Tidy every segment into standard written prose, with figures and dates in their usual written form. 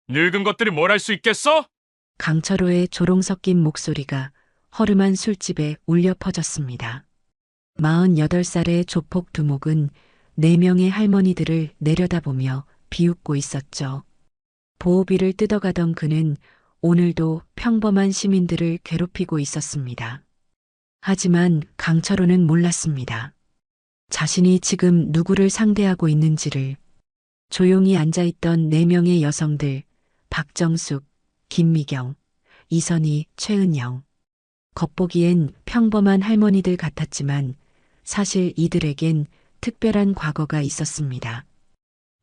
늙은 것들이 뭘 할 수 있겠어? 강철호의 조롱 섞인 목소리가 허름한 술집에 울려 퍼졌습니다. 48살의 조폭 두목은 4명의 할머니들을 내려다보며 비웃고 있었죠. 보호비를 뜯어가던 그는 오늘도 평범한 시민들을 괴롭히고 있었습니다. 하지만 강철호는 몰랐습니다. 자신이 지금 누구를 상대하고 있는지를. 조용히 앉아있던 4명의 여성들, 박정숙, 김미경, 이선희, 최은영. 겉보기엔 평범한 할머니들 같았지만 사실 이들에겐 특별한 과거가 있었습니다.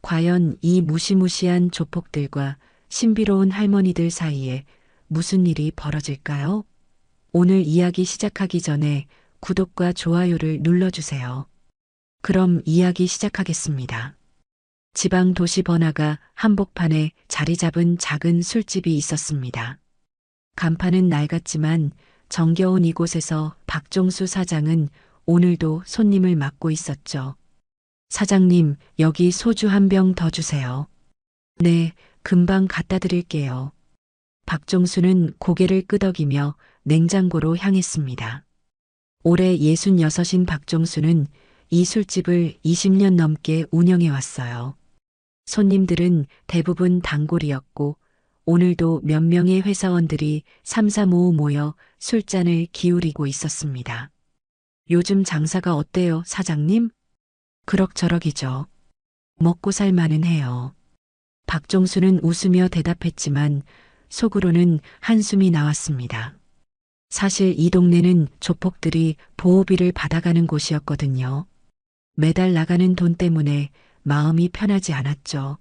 과연 이 무시무시한 조폭들과 신비로운 할머니들 사이에 무슨 일이 벌어질까요? 오늘 이야기 시작하기 전에 구독과 좋아요를 눌러주세요. 그럼 이야기 시작하겠습니다. 지방 도시 번화가 한복판에 자리 잡은 작은 술집이 있었습니다. 간판은 낡았지만 정겨운 이곳에서 박종수 사장은 오늘도 손님을 맡고 있었죠. 사장님, 여기 소주 한 병 더 주세요. 네, 금방 갖다 드릴게요. 박종수는 고개를 끄덕이며 냉장고로 향했습니다. 올해 66인 박종수는 이 술집을 20년 넘게 운영해 왔어요. 손님들은 대부분 단골이었고 오늘도 몇 명의 회사원들이 삼삼오오 모여 술잔을 기울이고 있었습니다. 요즘 장사가 어때요, 사장님? 그럭저럭이죠. 먹고 살 만은 해요. 박종수는 웃으며 대답했지만 속으로는 한숨이 나왔습니다. 사실 이 동네는 조폭들이 보호비를 받아가는 곳이었거든요. 매달 나가는 돈 때문에 마음이 편하지 않았죠.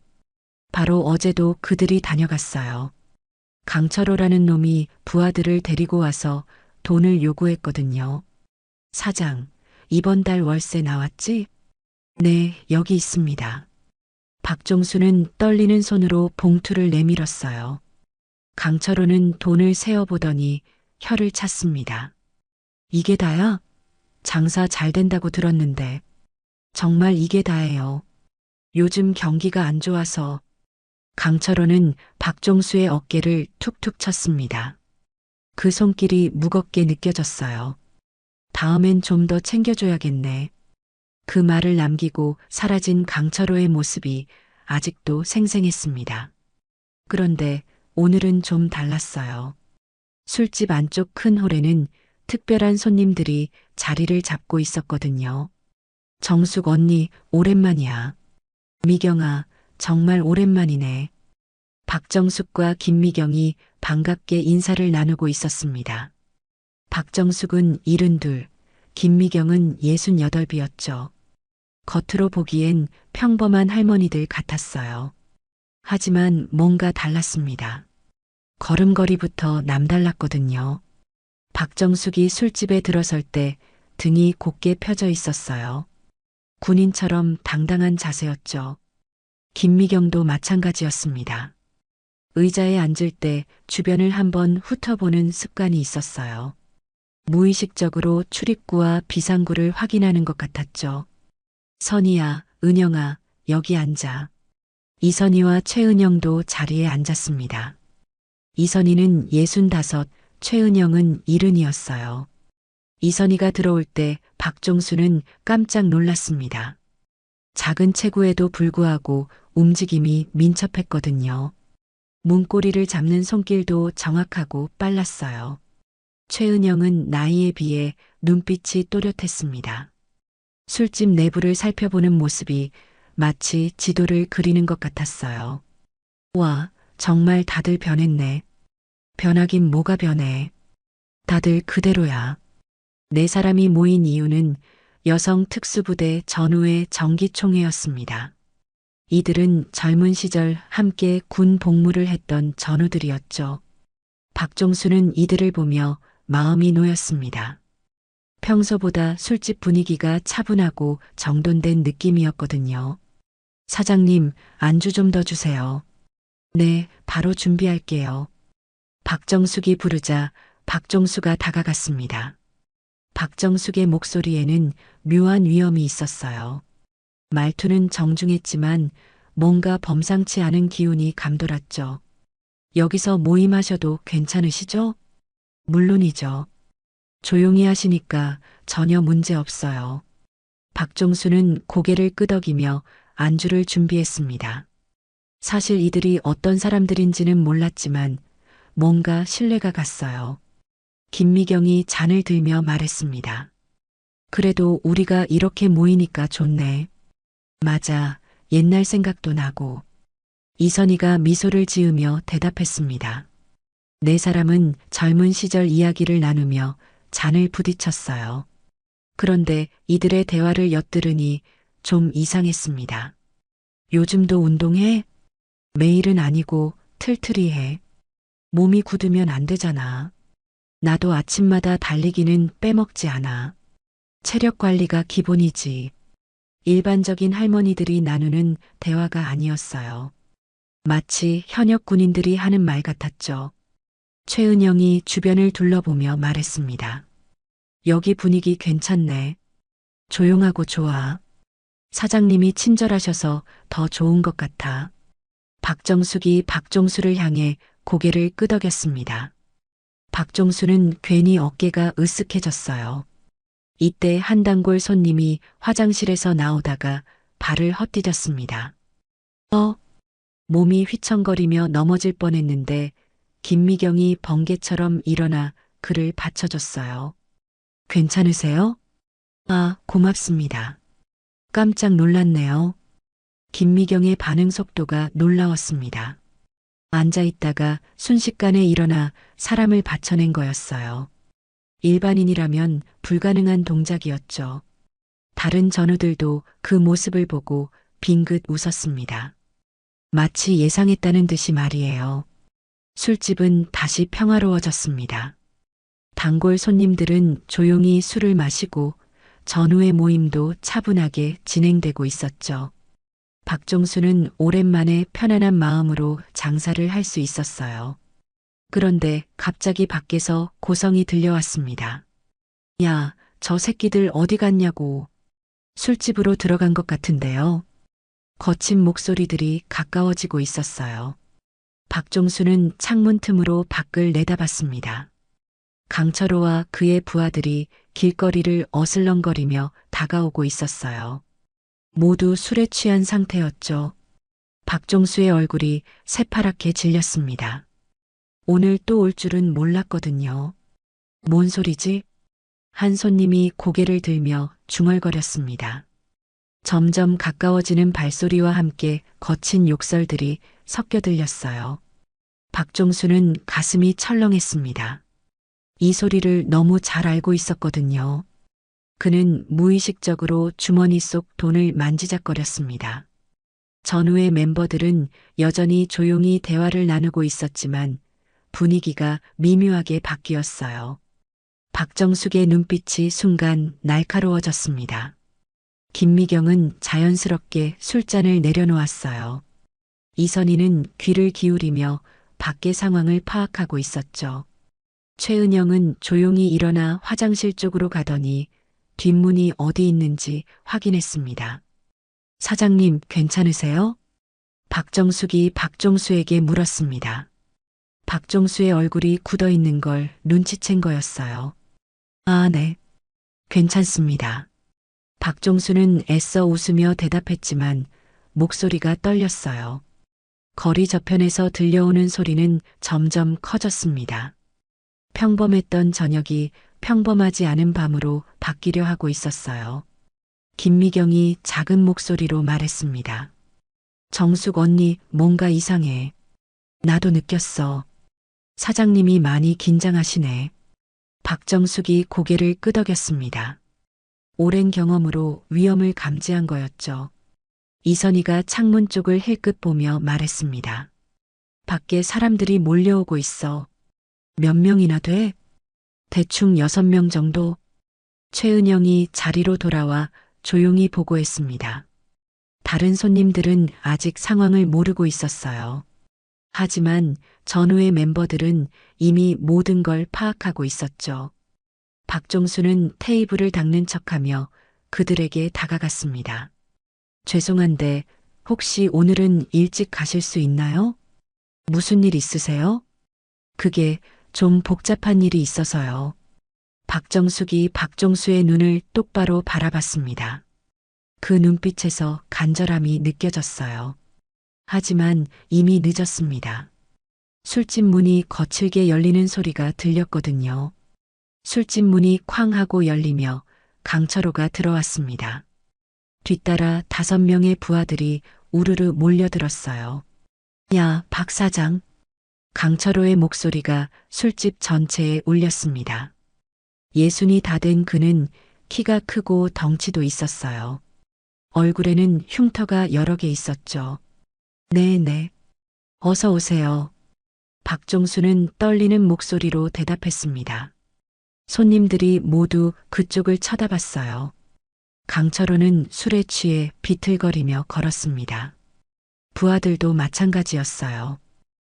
바로 어제도 그들이 다녀갔어요. 강철호라는 놈이 부하들을 데리고 와서 돈을 요구했거든요. 사장, 이번 달 월세 나왔지? 네, 여기 있습니다. 박종수는 떨리는 손으로 봉투를 내밀었어요. 강철호는 돈을 세어보더니 혀를 찼습니다. 이게 다야? 장사 잘 된다고 들었는데. 정말 이게 다예요. 요즘 경기가 안 좋아서. 강철호는 박종수의 어깨를 툭툭 쳤습니다. 그 손길이 무겁게 느껴졌어요. 다음엔 좀 더 챙겨줘야겠네. 그 말을 남기고 사라진 강철호의 모습이 아직도 생생했습니다. 그런데 오늘은 좀 달랐어요. 술집 안쪽 큰 홀에는 특별한 손님들이 자리를 잡고 있었거든요. 정숙 언니, 오랜만이야. 미경아, 정말 오랜만이네. 박정숙과 김미경이 반갑게 인사를 나누고 있었습니다. 박정숙은 72, 김미경은 68이었죠. 겉으로 보기엔 평범한 할머니들 같았어요. 하지만 뭔가 달랐습니다. 걸음걸이부터 남달랐거든요. 박정숙이 술집에 들어설 때 등이 곧게 펴져 있었어요. 군인처럼 당당한 자세였죠. 김미경도 마찬가지였습니다. 의자에 앉을 때 주변을 한번 훑어보는 습관이 있었어요. 무의식적으로 출입구와 비상구를 확인하는 것 같았죠. 선이야, 은영아, 여기 앉아. 이선희와 최은영도 자리에 앉았습니다. 이선희는 65, 최은영은 70이었어요. 이선희가 들어올 때 박종수는 깜짝 놀랐습니다. 작은 체구에도 불구하고 움직임이 민첩했거든요. 문고리를 잡는 손길도 정확하고 빨랐어요. 최은영은 나이에 비해 눈빛이 또렷했습니다. 술집 내부를 살펴보는 모습이 마치 지도를 그리는 것 같았어요. 와, 정말 다들 변했네. 변하긴 뭐가 변해. 다들 그대로야. 4사람이 모인 이유는 여성 특수부대 전우의 정기총회였습니다. 이들은 젊은 시절 함께 군 복무를 했던 전우들이었죠. 박종수는 이들을 보며 마음이 놓였습니다. 평소보다 술집 분위기가 차분하고 정돈된 느낌이었거든요. 사장님, 안주 좀 더 주세요. 네, 바로 준비할게요. 박정숙이 부르자 박종수가 다가갔습니다. 박정숙의 목소리에는 묘한 위엄이 있었어요. 말투는 정중했지만 뭔가 범상치 않은 기운이 감돌았죠. 여기서 모임하셔도 괜찮으시죠? 물론이죠. 조용히 하시니까 전혀 문제 없어요. 박종수는 고개를 끄덕이며 안주를 준비했습니다. 사실 이들이 어떤 사람들인지는 몰랐지만 뭔가 신뢰가 갔어요. 김미경이 잔을 들며 말했습니다. 그래도 우리가 이렇게 모이니까 좋네. 맞아. 옛날 생각도 나고. 이선희가 미소를 지으며 대답했습니다. 네 사람은 젊은 시절 이야기를 나누며 잔을 부딪혔어요. 그런데 이들의 대화를 엿들으니 좀 이상했습니다. 요즘도 운동해? 매일은 아니고 틀틀이 해. 몸이 굳으면 안 되잖아. 나도 아침마다 달리기는 빼먹지 않아. 체력 관리가 기본이지. 일반적인 할머니들이 나누는 대화가 아니었어요. 마치 현역 군인들이 하는 말 같았죠. 최은영이 주변을 둘러보며 말했습니다. 여기 분위기 괜찮네. 조용하고 좋아. 사장님이 친절하셔서 더 좋은 것 같아. 박정숙이 박종수를 향해 고개를 끄덕였습니다. 박종수는 괜히 어깨가 으쓱해졌어요. 이때 한 단골 손님이 화장실에서 나오다가 발을 헛디뎠습니다. 몸이 휘청거리며 넘어질 뻔했는데 김미경이 번개처럼 일어나 그를 받쳐줬어요. 괜찮으세요? 아, 고맙습니다. 깜짝 놀랐네요. 김미경의 반응 속도가 놀라웠습니다. 앉아있다가 순식간에 일어나 사람을 받쳐낸 거였어요. 일반인이라면 불가능한 동작이었죠. 다른 전우들도 그 모습을 보고 빙긋 웃었습니다. 마치 예상했다는 듯이 말이에요. 술집은 다시 평화로워졌습니다. 단골 손님들은 조용히 술을 마시고 전후의 모임도 차분하게 진행되고 있었죠. 박종수는 오랜만에 편안한 마음으로 장사를 할 수 있었어요. 그런데 갑자기 밖에서 고성이 들려왔습니다. 야, 저 새끼들 어디 갔냐고. 술집으로 들어간 것 같은데요. 거친 목소리들이 가까워지고 있었어요. 박종수는 창문 틈으로 밖을 내다봤습니다. 강철호와 그의 부하들이 길거리를 어슬렁거리며 다가오고 있었어요. 모두 술에 취한 상태였죠. 박종수의 얼굴이 새파랗게 질렸습니다. 오늘 또 올 줄은 몰랐거든요. 뭔 소리지? 한 손님이 고개를 들며 중얼거렸습니다. 점점 가까워지는 발소리와 함께 거친 욕설들이 섞여 들렸어요. 박종수는 가슴이 철렁했습니다. 이 소리를 너무 잘 알고 있었거든요. 그는 무의식적으로 주머니 속 돈을 만지작거렸습니다. 전후의 멤버들은 여전히 조용히 대화를 나누고 있었지만 분위기가 미묘하게 바뀌었어요. 박정숙의 눈빛이 순간 날카로워졌습니다. 김미경은 자연스럽게 술잔을 내려놓았어요. 이선희는 귀를 기울이며 밖의 상황을 파악하고 있었죠. 최은영은 조용히 일어나 화장실 쪽으로 가더니 뒷문이 어디 있는지 확인했습니다. 사장님, 괜찮으세요? 박정숙이 박종수에게 물었습니다. 박종수의 얼굴이 굳어 있는 걸 눈치챈 거였어요. 아, 네. 괜찮습니다. 박종수는 애써 웃으며 대답했지만 목소리가 떨렸어요. 거리 저편에서 들려오는 소리는 점점 커졌습니다. 평범했던 저녁이 평범하지 않은 밤으로 바뀌려 하고 있었어요. 김미경이 작은 목소리로 말했습니다. 정숙 언니, 뭔가 이상해. 나도 느꼈어. 사장님이 많이 긴장하시네. 박정숙이 고개를 끄덕였습니다. 오랜 경험으로 위험을 감지한 거였죠. 이선희가 창문 쪽을 힐끗 보며 말했습니다. 밖에 사람들이 몰려오고 있어. 몇 명이나 돼? 대충 6명 정도? 최은영이 자리로 돌아와 조용히 보고했습니다. 다른 손님들은 아직 상황을 모르고 있었어요. 하지만 전후의 멤버들은 이미 모든 걸 파악하고 있었죠. 박종수는 테이블을 닦는 척하며 그들에게 다가갔습니다. 죄송한데 혹시 오늘은 일찍 가실 수 있나요? 무슨 일 있으세요? 그게 좀 복잡한 일이 있어서요. 박정숙이 박종수의 눈을 똑바로 바라봤습니다. 그 눈빛에서 간절함이 느껴졌어요. 하지만 이미 늦었습니다. 술집 문이 거칠게 열리는 소리가 들렸거든요. 술집 문이 쾅 하고 열리며 강철호가 들어왔습니다. 뒤따라 5명의 부하들이 우르르 몰려들었어요. 야, 박 사장. 강철호의 목소리가 술집 전체에 울렸습니다. 60이 다 된 그는 키가 크고 덩치도 있었어요. 얼굴에는 흉터가 여러 개 있었죠. 네네. 어서 오세요. 박종수는 떨리는 목소리로 대답했습니다. 손님들이 모두 그쪽을 쳐다봤어요. 강철호는 술에 취해 비틀거리며 걸었습니다. 부하들도 마찬가지였어요.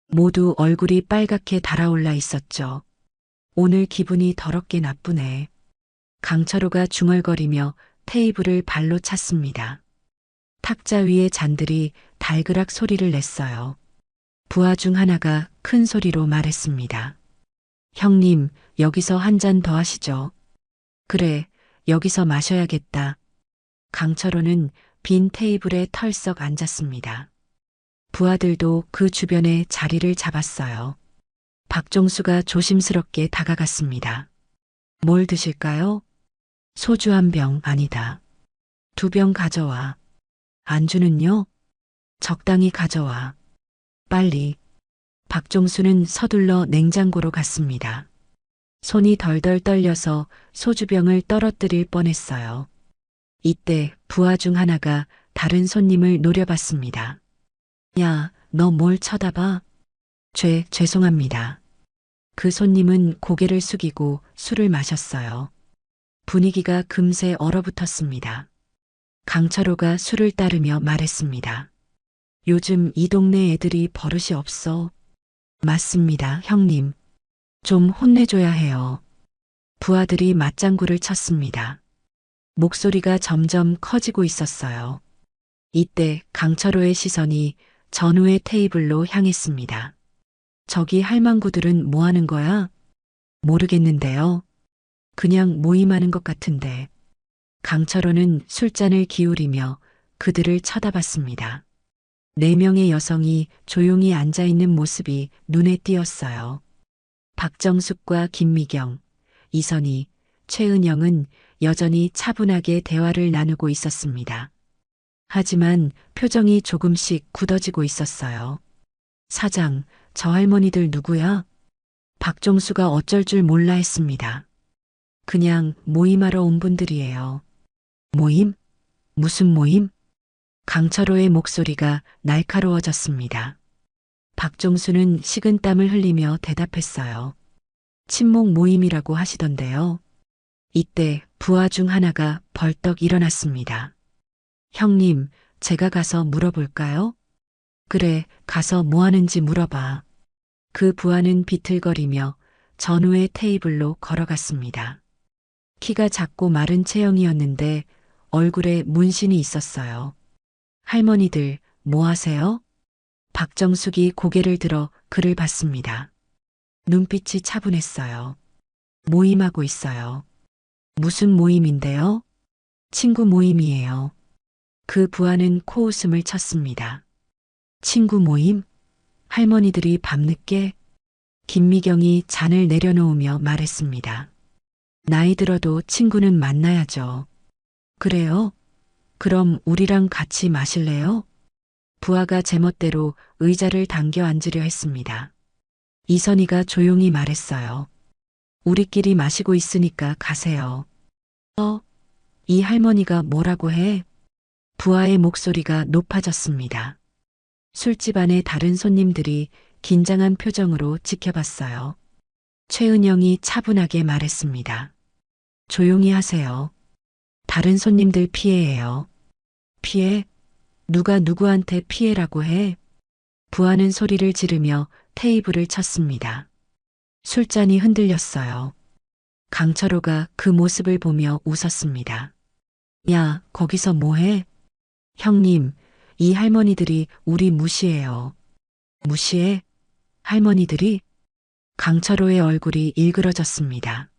모두 얼굴이 빨갛게 달아올라 있었죠. 오늘 기분이 더럽게 나쁘네. 강철호가 중얼거리며 테이블을 발로 찼습니다. 탁자 위의 잔들이 달그락 소리를 냈어요. 부하 중 하나가 큰 소리로 말했습니다. 형님, 여기서 한 잔 더 하시죠. 그래, 여기서 마셔야겠다. 강철호는 빈 테이블에 털썩 앉았습니다. 부하들도 그 주변에 자리를 잡았어요. 박종수가 조심스럽게 다가갔습니다. 뭘 드실까요? 소주 한 병 아니다. 2병 가져와. 안주는요? 적당히 가져와. 빨리. 박종수는 서둘러 냉장고로 갔습니다. 손이 덜덜 떨려서 소주병을 떨어뜨릴 뻔했어요. 이때 부하 중 하나가 다른 손님을 노려봤습니다. 야, 너 뭘 쳐다봐? 죄송합니다. 그 손님은 고개를 숙이고 술을 마셨어요. 분위기가 금세 얼어붙었습니다. 강철호가 술을 따르며 말했습니다. 요즘 이 동네 애들이 버릇이 없어. 맞습니다, 형님. 좀 혼내줘야 해요. 부하들이 맞장구를 쳤습니다. 목소리가 점점 커지고 있었어요. 이때 강철호의 시선이 전후의 테이블로 향했습니다. 저기 할망구들은 뭐 하는 거야? 모르겠는데요. 그냥 모임하는 것 같은데. 강철호는 술잔을 기울이며 그들을 쳐다봤습니다. 4명의 여성이 조용히 앉아있는 모습이 눈에 띄었어요. 박정숙과 김미경, 이선희, 최은영은 여전히 차분하게 대화를 나누고 있었습니다. 하지만 표정이 조금씩 굳어지고 있었어요. 사장, 저 할머니들 누구야? 박종수가 어쩔 줄 몰라 했습니다. 그냥 모임하러 온 분들이에요. 모임? 무슨 모임? 강철호의 목소리가 날카로워졌습니다. 박종수는 식은땀을 흘리며 대답했어요. 친목 모임이라고 하시던데요. 이때 부하 중 하나가 벌떡 일어났습니다. 형님, 제가 가서 물어볼까요? 그래, 가서 뭐 하는지 물어봐. 그 부하는 비틀거리며 전후의 테이블로 걸어갔습니다. 키가 작고 마른 체형이었는데 얼굴에 문신이 있었어요. 할머니들, 뭐 하세요? 박정숙이 고개를 들어 그를 봤습니다. 눈빛이 차분했어요. 모임하고 있어요. 무슨 모임인데요? 친구 모임이에요. 그 부하는 코웃음을 쳤습니다. 친구 모임? 할머니들이 밤늦게? 김미경이 잔을 내려놓으며 말했습니다. 나이 들어도 친구는 만나야죠. 그래요? 그럼 우리랑 같이 마실래요? 부하가 제멋대로 의자를 당겨 앉으려 했습니다. 이선희가 조용히 말했어요. 우리끼리 마시고 있으니까 가세요. 이 할머니가 뭐라고 해? 부하의 목소리가 높아졌습니다. 술집 안의 다른 손님들이 긴장한 표정으로 지켜봤어요. 최은영이 차분하게 말했습니다. 조용히 하세요. 다른 손님들 피해예요. 피해? 누가 누구한테 피해라고 해? 부하는 소리를 지르며 테이블을 쳤습니다. 술잔이 흔들렸어요. 강철호가 그 모습을 보며 웃었습니다. 야, 거기서 뭐해? 형님, 이 할머니들이 우리 무시해요. 무시해? 할머니들이 강철호의 얼굴이 일그러졌습니다.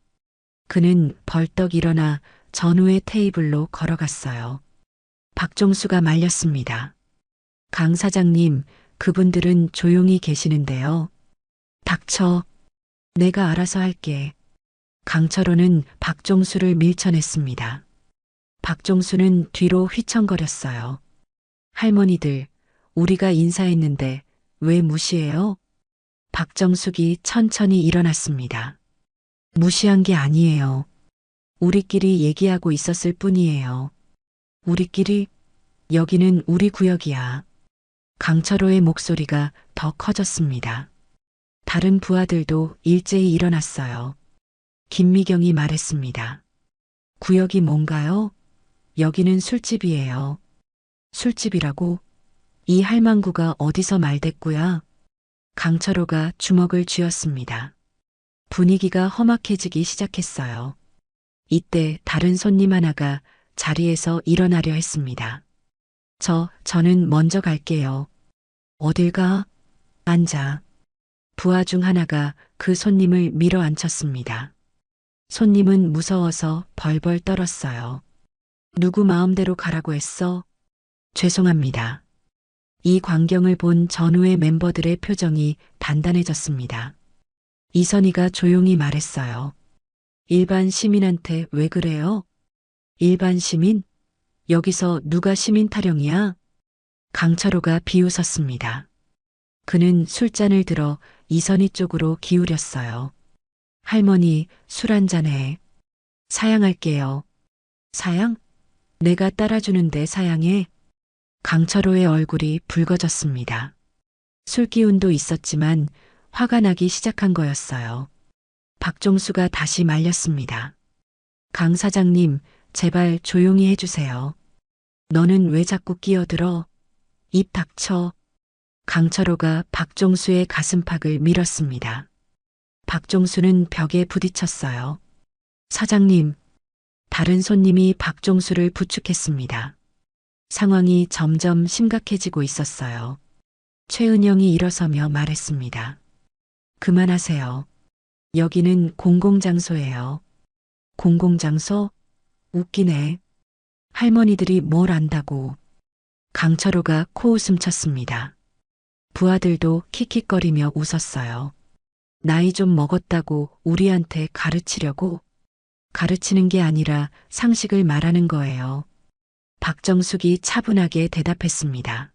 그는 벌떡 일어나 전우의 테이블로 걸어갔어요. 박종수가 말렸습니다. 강 사장님, 그분들은 조용히 계시는데요. 닥쳐. 내가 알아서 할게. 강철호는 박종수를 밀쳐냈습니다. 박종수는 뒤로 휘청거렸어요. 할머니들, 우리가 인사했는데 왜 무시해요? 박정숙이 천천히 일어났습니다. 무시한 게 아니에요. 우리끼리 얘기하고 있었을 뿐이에요. 우리끼리? 여기는 우리 구역이야. 강철호의 목소리가 더 커졌습니다. 다른 부하들도 일제히 일어났어요. 김미경이 말했습니다. 구역이 뭔가요? 여기는 술집이에요. 술집이라고? 이 할망구가 어디서 말댔구야? 강철호가 주먹을 쥐었습니다. 분위기가 험악해지기 시작했어요. 이때 다른 손님 하나가 자리에서 일어나려 했습니다. 저는 먼저 갈게요. 어딜 가? 앉아. 부하 중 하나가 그 손님을 밀어 앉혔습니다. 손님은 무서워서 벌벌 떨었어요. 누구 마음대로 가라고 했어? 죄송합니다. 이 광경을 본 전후의 멤버들의 표정이 단단해졌습니다. 이선희가 조용히 말했어요. 일반 시민한테 왜 그래요? 일반 시민? 여기서 누가 시민 타령이야? 강철호가 비웃었습니다. 그는 술잔을 들어 이선희 쪽으로 기울였어요. 할머니, 술 한잔해. 사양할게요. 사양? 내가 따라주는데 사양해? 강철호의 얼굴이 붉어졌습니다. 술기운도 있었지만 화가 나기 시작한 거였어요. 박종수가 다시 말렸습니다. 강 사장님, 제발 조용히 해주세요. 너는 왜 자꾸 끼어들어? 입 닥쳐. 강철호가 박종수의 가슴팍을 밀었습니다. 박종수는 벽에 부딪혔어요. 사장님, 다른 손님이 박종수를 부축했습니다. 상황이 점점 심각해지고 있었어요. 최은영이 일어서며 말했습니다. 그만하세요. 여기는 공공장소예요. 공공장소? 웃기네. 할머니들이 뭘 안다고. 강철호가 코웃음 쳤습니다. 부하들도 킥킥거리며 웃었어요. 나이 좀 먹었다고 우리한테 가르치려고? 가르치는 게 아니라 상식을 말하는 거예요. 박정숙이 차분하게 대답했습니다.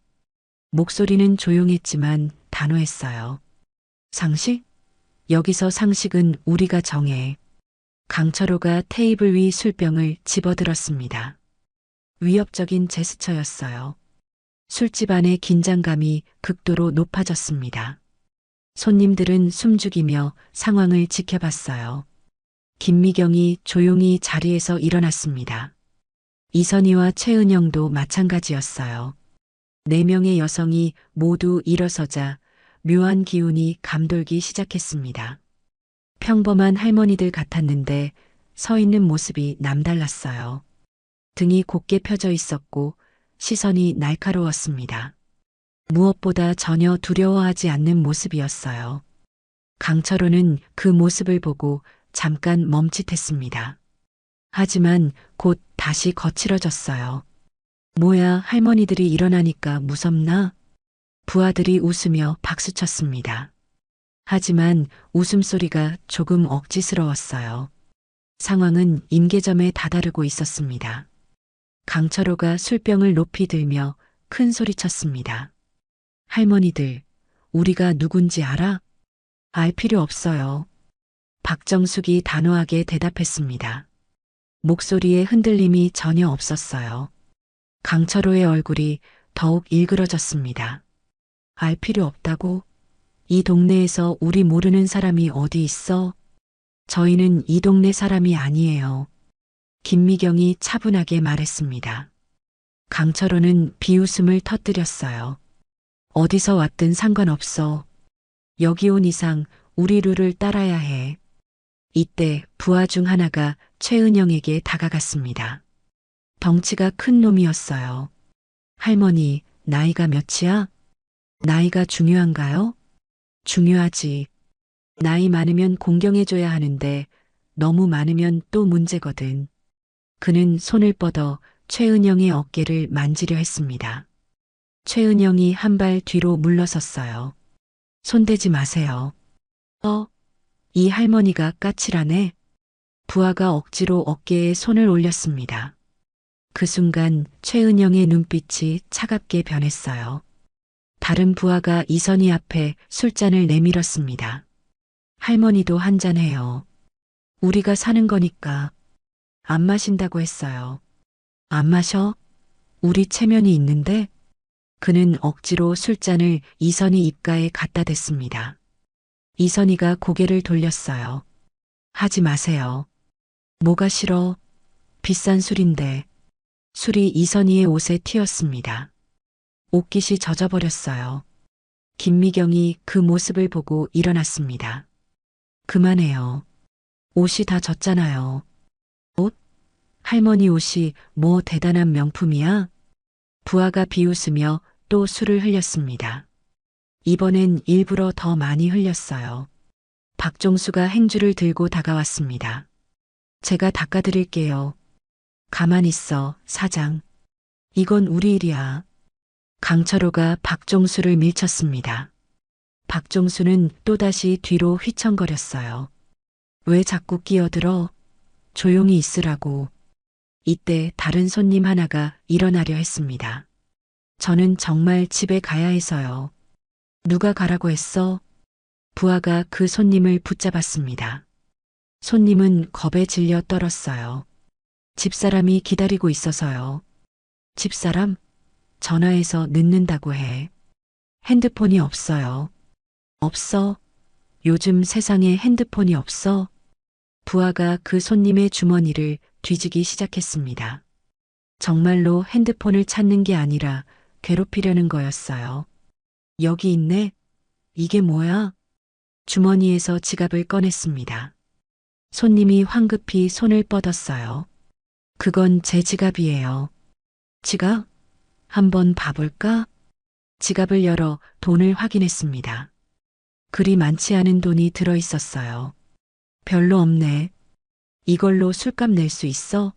목소리는 조용했지만 단호했어요. 상식? 여기서 상식은 우리가 정해. 강철호가 테이블 위 술병을 집어들었습니다. 위협적인 제스처였어요. 술집 안의 긴장감이 극도로 높아졌습니다. 손님들은 숨죽이며 상황을 지켜봤어요. 김미경이 조용히 자리에서 일어났습니다. 이선희와 최은영도 마찬가지였어요. 4명의 여성이 모두 일어서자 묘한 기운이 감돌기 시작했습니다. 평범한 할머니들 같았는데 서 있는 모습이 남달랐어요. 등이 곧게 펴져 있었고 시선이 날카로웠습니다. 무엇보다 전혀 두려워하지 않는 모습이었어요. 강철호는 그 모습을 보고 잠깐 멈칫했습니다. 하지만 곧 다시 거칠어졌어요. 뭐야, 할머니들이 일어나니까 무섭나? 부하들이 웃으며 박수쳤습니다. 하지만 웃음소리가 조금 억지스러웠어요. 상황은 임계점에 다다르고 있었습니다. 강철호가 술병을 높이 들며 큰 소리쳤습니다. 할머니들, 우리가 누군지 알아? 알 필요 없어요. 박정숙이 단호하게 대답했습니다. 목소리에 흔들림이 전혀 없었어요. 강철호의 얼굴이 더욱 일그러졌습니다. 알 필요 없다고? 이 동네에서 우리 모르는 사람이 어디 있어? 저희는 이 동네 사람이 아니에요. 김미경이 차분하게 말했습니다. 강철호는 비웃음을 터뜨렸어요. 어디서 왔든 상관없어. 여기 온 이상 우리 룰을 따라야 해. 이때 부하 중 하나가 최은영에게 다가갔습니다. 덩치가 큰 놈이었어요. 할머니, 나이가 몇이야? 나이가 중요한가요? 중요하지. 나이 많으면 공경해줘야 하는데 너무 많으면 또 문제거든. 그는 손을 뻗어 최은영의 어깨를 만지려 했습니다. 최은영이 한 발 뒤로 물러섰어요. 손대지 마세요. 이 할머니가 까칠하네. 부하가 억지로 어깨에 손을 올렸습니다. 그 순간 최은영의 눈빛이 차갑게 변했어요. 다른 부하가 이선희 앞에 술잔을 내밀었습니다. 할머니도 한잔해요. 우리가 사는 거니까. 안 마신다고 했어요. 안 마셔? 우리 체면이 있는데? 그는 억지로 술잔을 이선희 입가에 갖다 댔습니다. 이선희가 고개를 돌렸어요. 하지 마세요. 뭐가 싫어? 비싼 술인데. 술이 이선희의 옷에 튀었습니다. 옷깃이 젖어버렸어요. 김미경이 그 모습을 보고 일어났습니다. 그만해요. 옷이 다 젖잖아요. 옷? 할머니 옷이 뭐 대단한 명품이야? 부하가 비웃으며 또 술을 흘렸습니다. 이번엔 일부러 더 많이 흘렸어요. 박종수가 행주를 들고 다가왔습니다. 제가 닦아드릴게요. 가만 있어, 사장. 이건 우리 일이야. 강철호가 박종수를 밀쳤습니다. 박종수는 또다시 뒤로 휘청거렸어요. 왜 자꾸 끼어들어? 조용히 있으라고. 이때 다른 손님 하나가 일어나려 했습니다. 저는 정말 집에 가야 해서요. 누가 가라고 했어? 부하가 그 손님을 붙잡았습니다. 손님은 겁에 질려 떨었어요. 집사람이 기다리고 있어서요. 집사람? 전화해서 늦는다고 해. 핸드폰이 없어요. 없어? 요즘 세상에 핸드폰이 없어? 부하가 그 손님의 주머니를 뒤지기 시작했습니다. 정말로 핸드폰을 찾는 게 아니라 괴롭히려는 거였어요. 여기 있네? 이게 뭐야? 주머니에서 지갑을 꺼냈습니다. 손님이 황급히 손을 뻗었어요. 그건 제 지갑이에요. 지갑? 한번 봐볼까? 지갑을 열어 돈을 확인했습니다. 그리 많지 않은 돈이 들어 있었어요. 별로 없네. 이걸로 술값 낼 수 있어?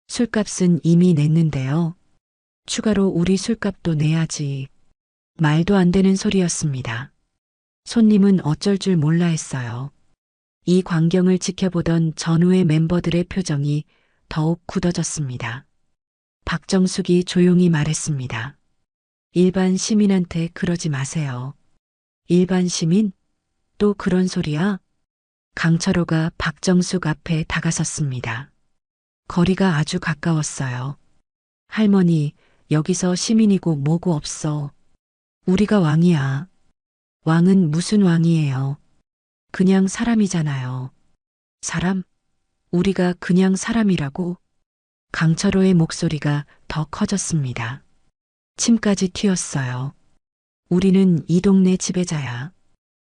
술값은 이미 냈는데요. 추가로 우리 술값도 내야지. 말도 안 되는 소리였습니다. 손님은 어쩔 줄 몰라 했어요. 이 광경을 지켜보던 전후의 멤버들의 표정이 더욱 굳어졌습니다. 박정숙이 조용히 말했습니다. 일반 시민한테 그러지 마세요. 일반 시민? 또 그런 소리야? 강철호가 박정숙 앞에 다가섰습니다. 거리가 아주 가까웠어요. 할머니, 여기서 시민이고 뭐고 없어. 우리가 왕이야. 왕은 무슨 왕이에요? 그냥 사람이잖아요. 사람? 우리가 그냥 사람이라고? 강철호의 목소리가 더 커졌습니다. 침까지 튀었어요. 우리는 이 동네 지배자야.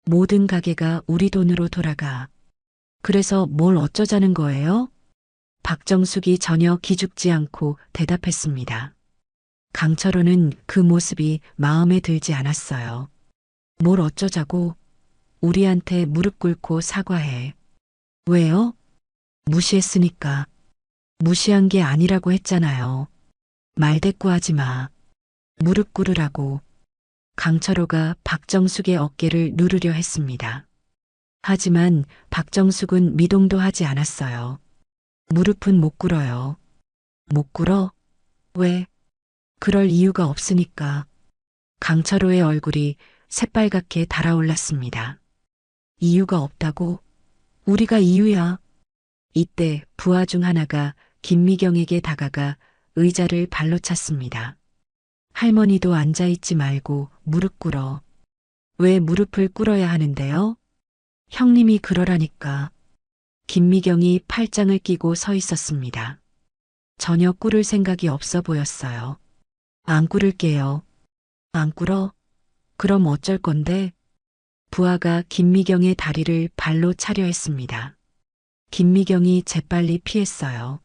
모든 가게가 우리 돈으로 돌아가. 그래서 뭘 어쩌자는 거예요? 박정숙이 전혀 기죽지 않고 대답했습니다. 강철호는 그 모습이 마음에 들지 않았어요. 뭘 어쩌자고? 우리한테 무릎 꿇고 사과해. 왜요? 무시했으니까. 무시한 게 아니라고 했잖아요. 말대꾸하지 마. 무릎 꿇으라고. 강철호가 박정숙의 어깨를 누르려 했습니다. 하지만 박정숙은 미동도 하지 않았어요. 무릎은 못 꿇어요. 못 꿇어? 왜? 그럴 이유가 없으니까. 강철호의 얼굴이 새빨갛게 달아올랐습니다. 이유가 없다고? 우리가 이유야. 이때 부하 중 하나가 김미경에게 다가가 의자를 발로 찼습니다. 할머니도 앉아있지 말고 무릎 꿇어. 왜 무릎을 꿇어야 하는데요? 형님이 그러라니까. 김미경이 팔짱을 끼고 서 있었습니다. 전혀 꿇을 생각이 없어 보였어요. 안 꿇을게요. 안 꿇어? 그럼 어쩔 건데? 부하가 김미경의 다리를 발로 차려 했습니다. 김미경이 재빨리 피했어요.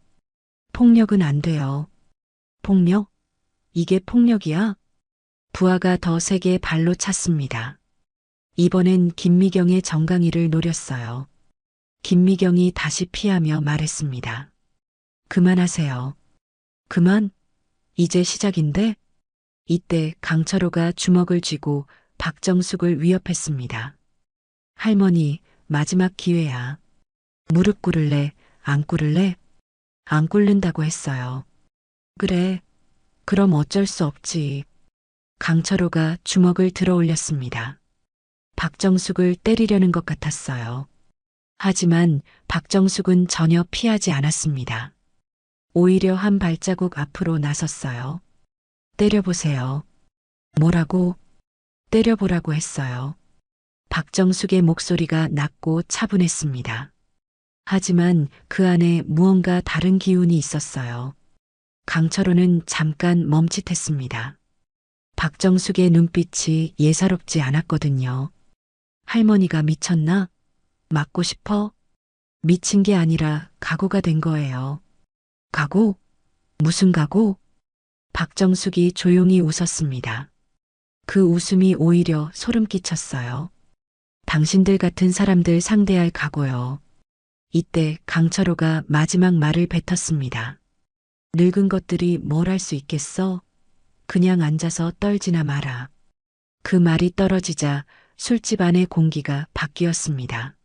폭력은 안 돼요. 폭력? 이게 폭력이야? 부하가 더 세게 발로 찼습니다. 이번엔 김미경의 정강이를 노렸어요. 김미경이 다시 피하며 말했습니다. 그만하세요. 그만? 이제 시작인데? 이때 강철호가 주먹을 쥐고 박정숙을 위협했습니다. 할머니, 마지막 기회야. 무릎 꿇을래? 안 꿇을래? 안 꿇는다고 했어요. 그래. 그럼 어쩔 수 없지. 강철호가 주먹을 들어 올렸습니다. 박정숙을 때리려는 것 같았어요. 하지만 박정숙은 전혀 피하지 않았습니다. 오히려 한 발자국 앞으로 나섰어요. 때려보세요. 뭐라고? 때려보라고 했어요. 박정숙의 목소리가 낮고 차분했습니다. 하지만 그 안에 무언가 다른 기운이 있었어요. 강철호는 잠깐 멈칫했습니다. 박정숙의 눈빛이 예사롭지 않았거든요. 할머니가 미쳤나? 맞고 싶어? 미친 게 아니라 각오가 된 거예요. 각오? 무슨 각오? 박정숙이 조용히 웃었습니다. 그 웃음이 오히려 소름 끼쳤어요. 당신들 같은 사람들 상대할 각오요. 이때 강철호가 마지막 말을 뱉었습니다. 늙은 것들이 뭘 할 수 있겠어? 그냥 앉아서 떨지나 마라. 그 말이 떨어지자 술집 안의 공기가 바뀌었습니다.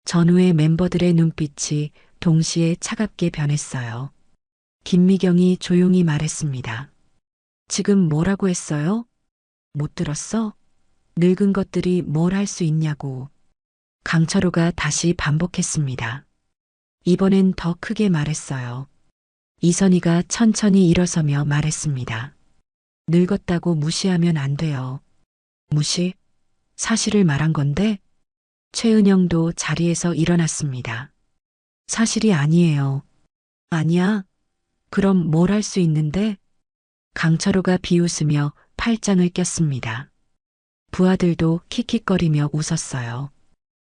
전후의 멤버들의 눈빛이 동시에 차갑게 변했어요. 김미경이 조용히 말했습니다. 지금 뭐라고 했어요? 못 들었어? 늙은 것들이 뭘 할 수 있냐고. 강철호가 다시 반복했습니다. 이번엔 더 크게 말했어요. 이선희가 천천히 일어서며 말했습니다. 늙었다고 무시하면 안 돼요. 무시? 사실을 말한 건데? 최은영도 자리에서 일어났습니다. 사실이 아니에요. 아니야? 그럼 뭘 할 수 있는데? 강철호가 비웃으며 팔짱을 꼈습니다. 부하들도 킥킥거리며 웃었어요.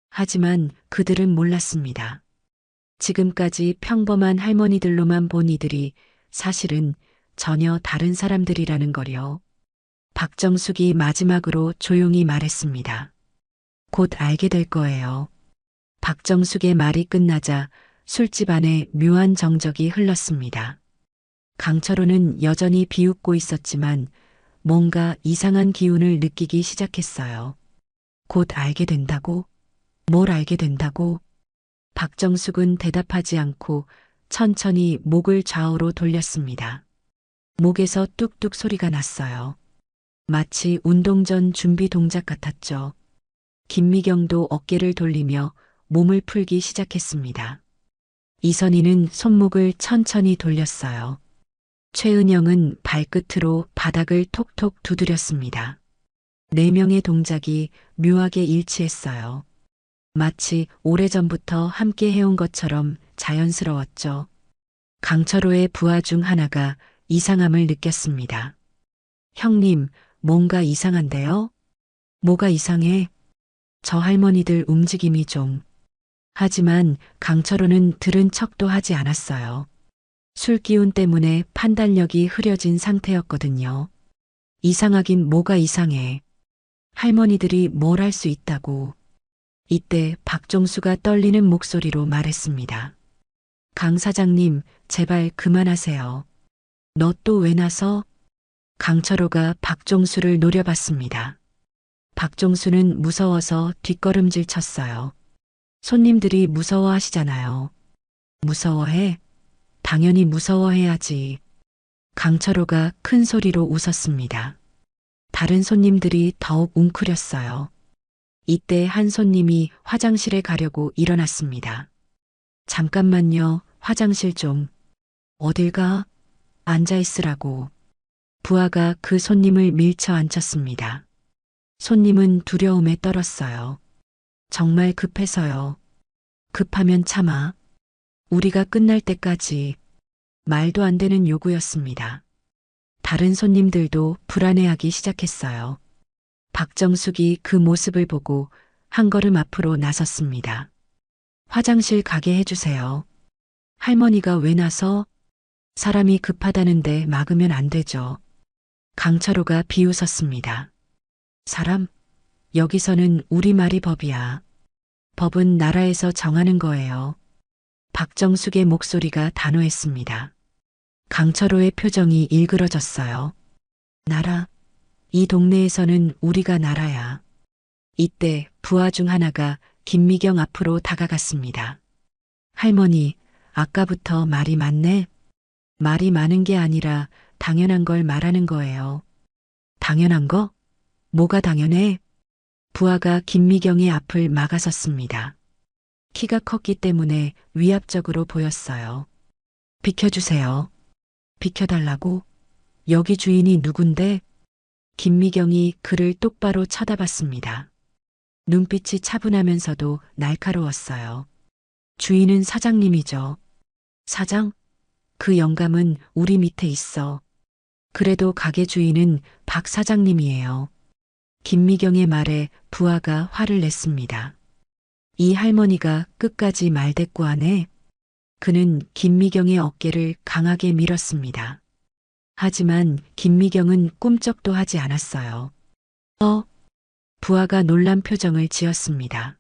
하지만 그들은 몰랐습니다. 지금까지 평범한 할머니들로만 본 이들이 사실은 전혀 다른 사람들이라는 거요. 박정숙이 마지막으로 조용히 말했습니다. 곧 알게 될 거예요. 박정숙의 말이 끝나자 술집 안에 묘한 정적이 흘렀습니다. 강철호는 여전히 비웃고 있었지만 뭔가 이상한 기운을 느끼기 시작했어요. 곧 알게 된다고? 뭘 알게 된다고? 박정숙은 대답하지 않고 천천히 목을 좌우로 돌렸습니다. 목에서 뚝뚝 소리가 났어요. 마치 운동 전 준비 동작 같았죠. 김미경도 어깨를 돌리며 몸을 풀기 시작했습니다. 이선희는 손목을 천천히 돌렸어요. 최은영은 발끝으로 바닥을 톡톡 두드렸습니다. 네 명의 동작이 묘하게 일치했어요. 마치 오래전부터 함께 해온 것처럼 자연스러웠죠. 강철호의 부하 중 하나가 이상함을 느꼈습니다. 형님, 뭔가 이상한데요? 뭐가 이상해? 저 할머니들 움직임이 좀. 하지만 강철호는 들은 척도 하지 않았어요. 술 기운 때문에 판단력이 흐려진 상태였거든요. 이상하긴 뭐가 이상해. 할머니들이 뭘 할 수 있다고. 이때 박종수가 떨리는 목소리로 말했습니다. 강 사장님, 제발 그만하세요. 너 또 왜 나서? 강철호가 박종수를 노려봤습니다. 박종수는 무서워서 뒷걸음질 쳤어요. 손님들이 무서워하시잖아요. 무서워해? 당연히 무서워해야지. 강철호가 큰 소리로 웃었습니다. 다른 손님들이 더욱 웅크렸어요. 이때 한 손님이 화장실에 가려고 일어났습니다. 잠깐만요, 화장실 좀. 어딜 가? 앉아있으라고. 부하가 그 손님을 밀쳐 앉혔습니다. 손님은 두려움에 떨었어요. 정말 급해서요. 급하면 참아. 우리가 끝날 때까지. 말도 안 되는 요구였습니다. 다른 손님들도 불안해하기 시작했어요. 박정숙이 그 모습을 보고 한 걸음 앞으로 나섰습니다. 화장실 가게 해주세요. 할머니가 왜 나서? 사람이 급하다는데 막으면 안 되죠. 강철호가 비웃었습니다. 사람? 여기서는 우리말이 법이야. 법은 나라에서 정하는 거예요. 박정숙의 목소리가 단호했습니다. 강철호의 표정이 일그러졌어요. 나라. 이 동네에서는 우리가 나라야. 이때 부하 중 하나가 김미경 앞으로 다가갔습니다. 할머니, 아까부터 말이 많네. 말이 많은 게 아니라 당연한 걸 말하는 거예요. 당연한 거? 뭐가 당연해? 부하가 김미경의 앞을 막아섰습니다. 키가 컸기 때문에 위압적으로 보였어요. 비켜주세요. 비켜달라고? 여기 주인이 누군데? 김미경이 그를 똑바로 쳐다봤습니다. 눈빛이 차분하면서도 날카로웠어요. 주인은 사장님이죠. 사장? 그 영감은 우리 밑에 있어. 그래도 가게 주인은 박 사장님이에요. 김미경의 말에 부하가 화를 냈습니다. 이 할머니가 끝까지 말대꾸하네. 그는 김미경의 어깨를 강하게 밀었습니다. 하지만 김미경은 꿈쩍도 하지 않았어요. 부하가 놀란 표정을 지었습니다.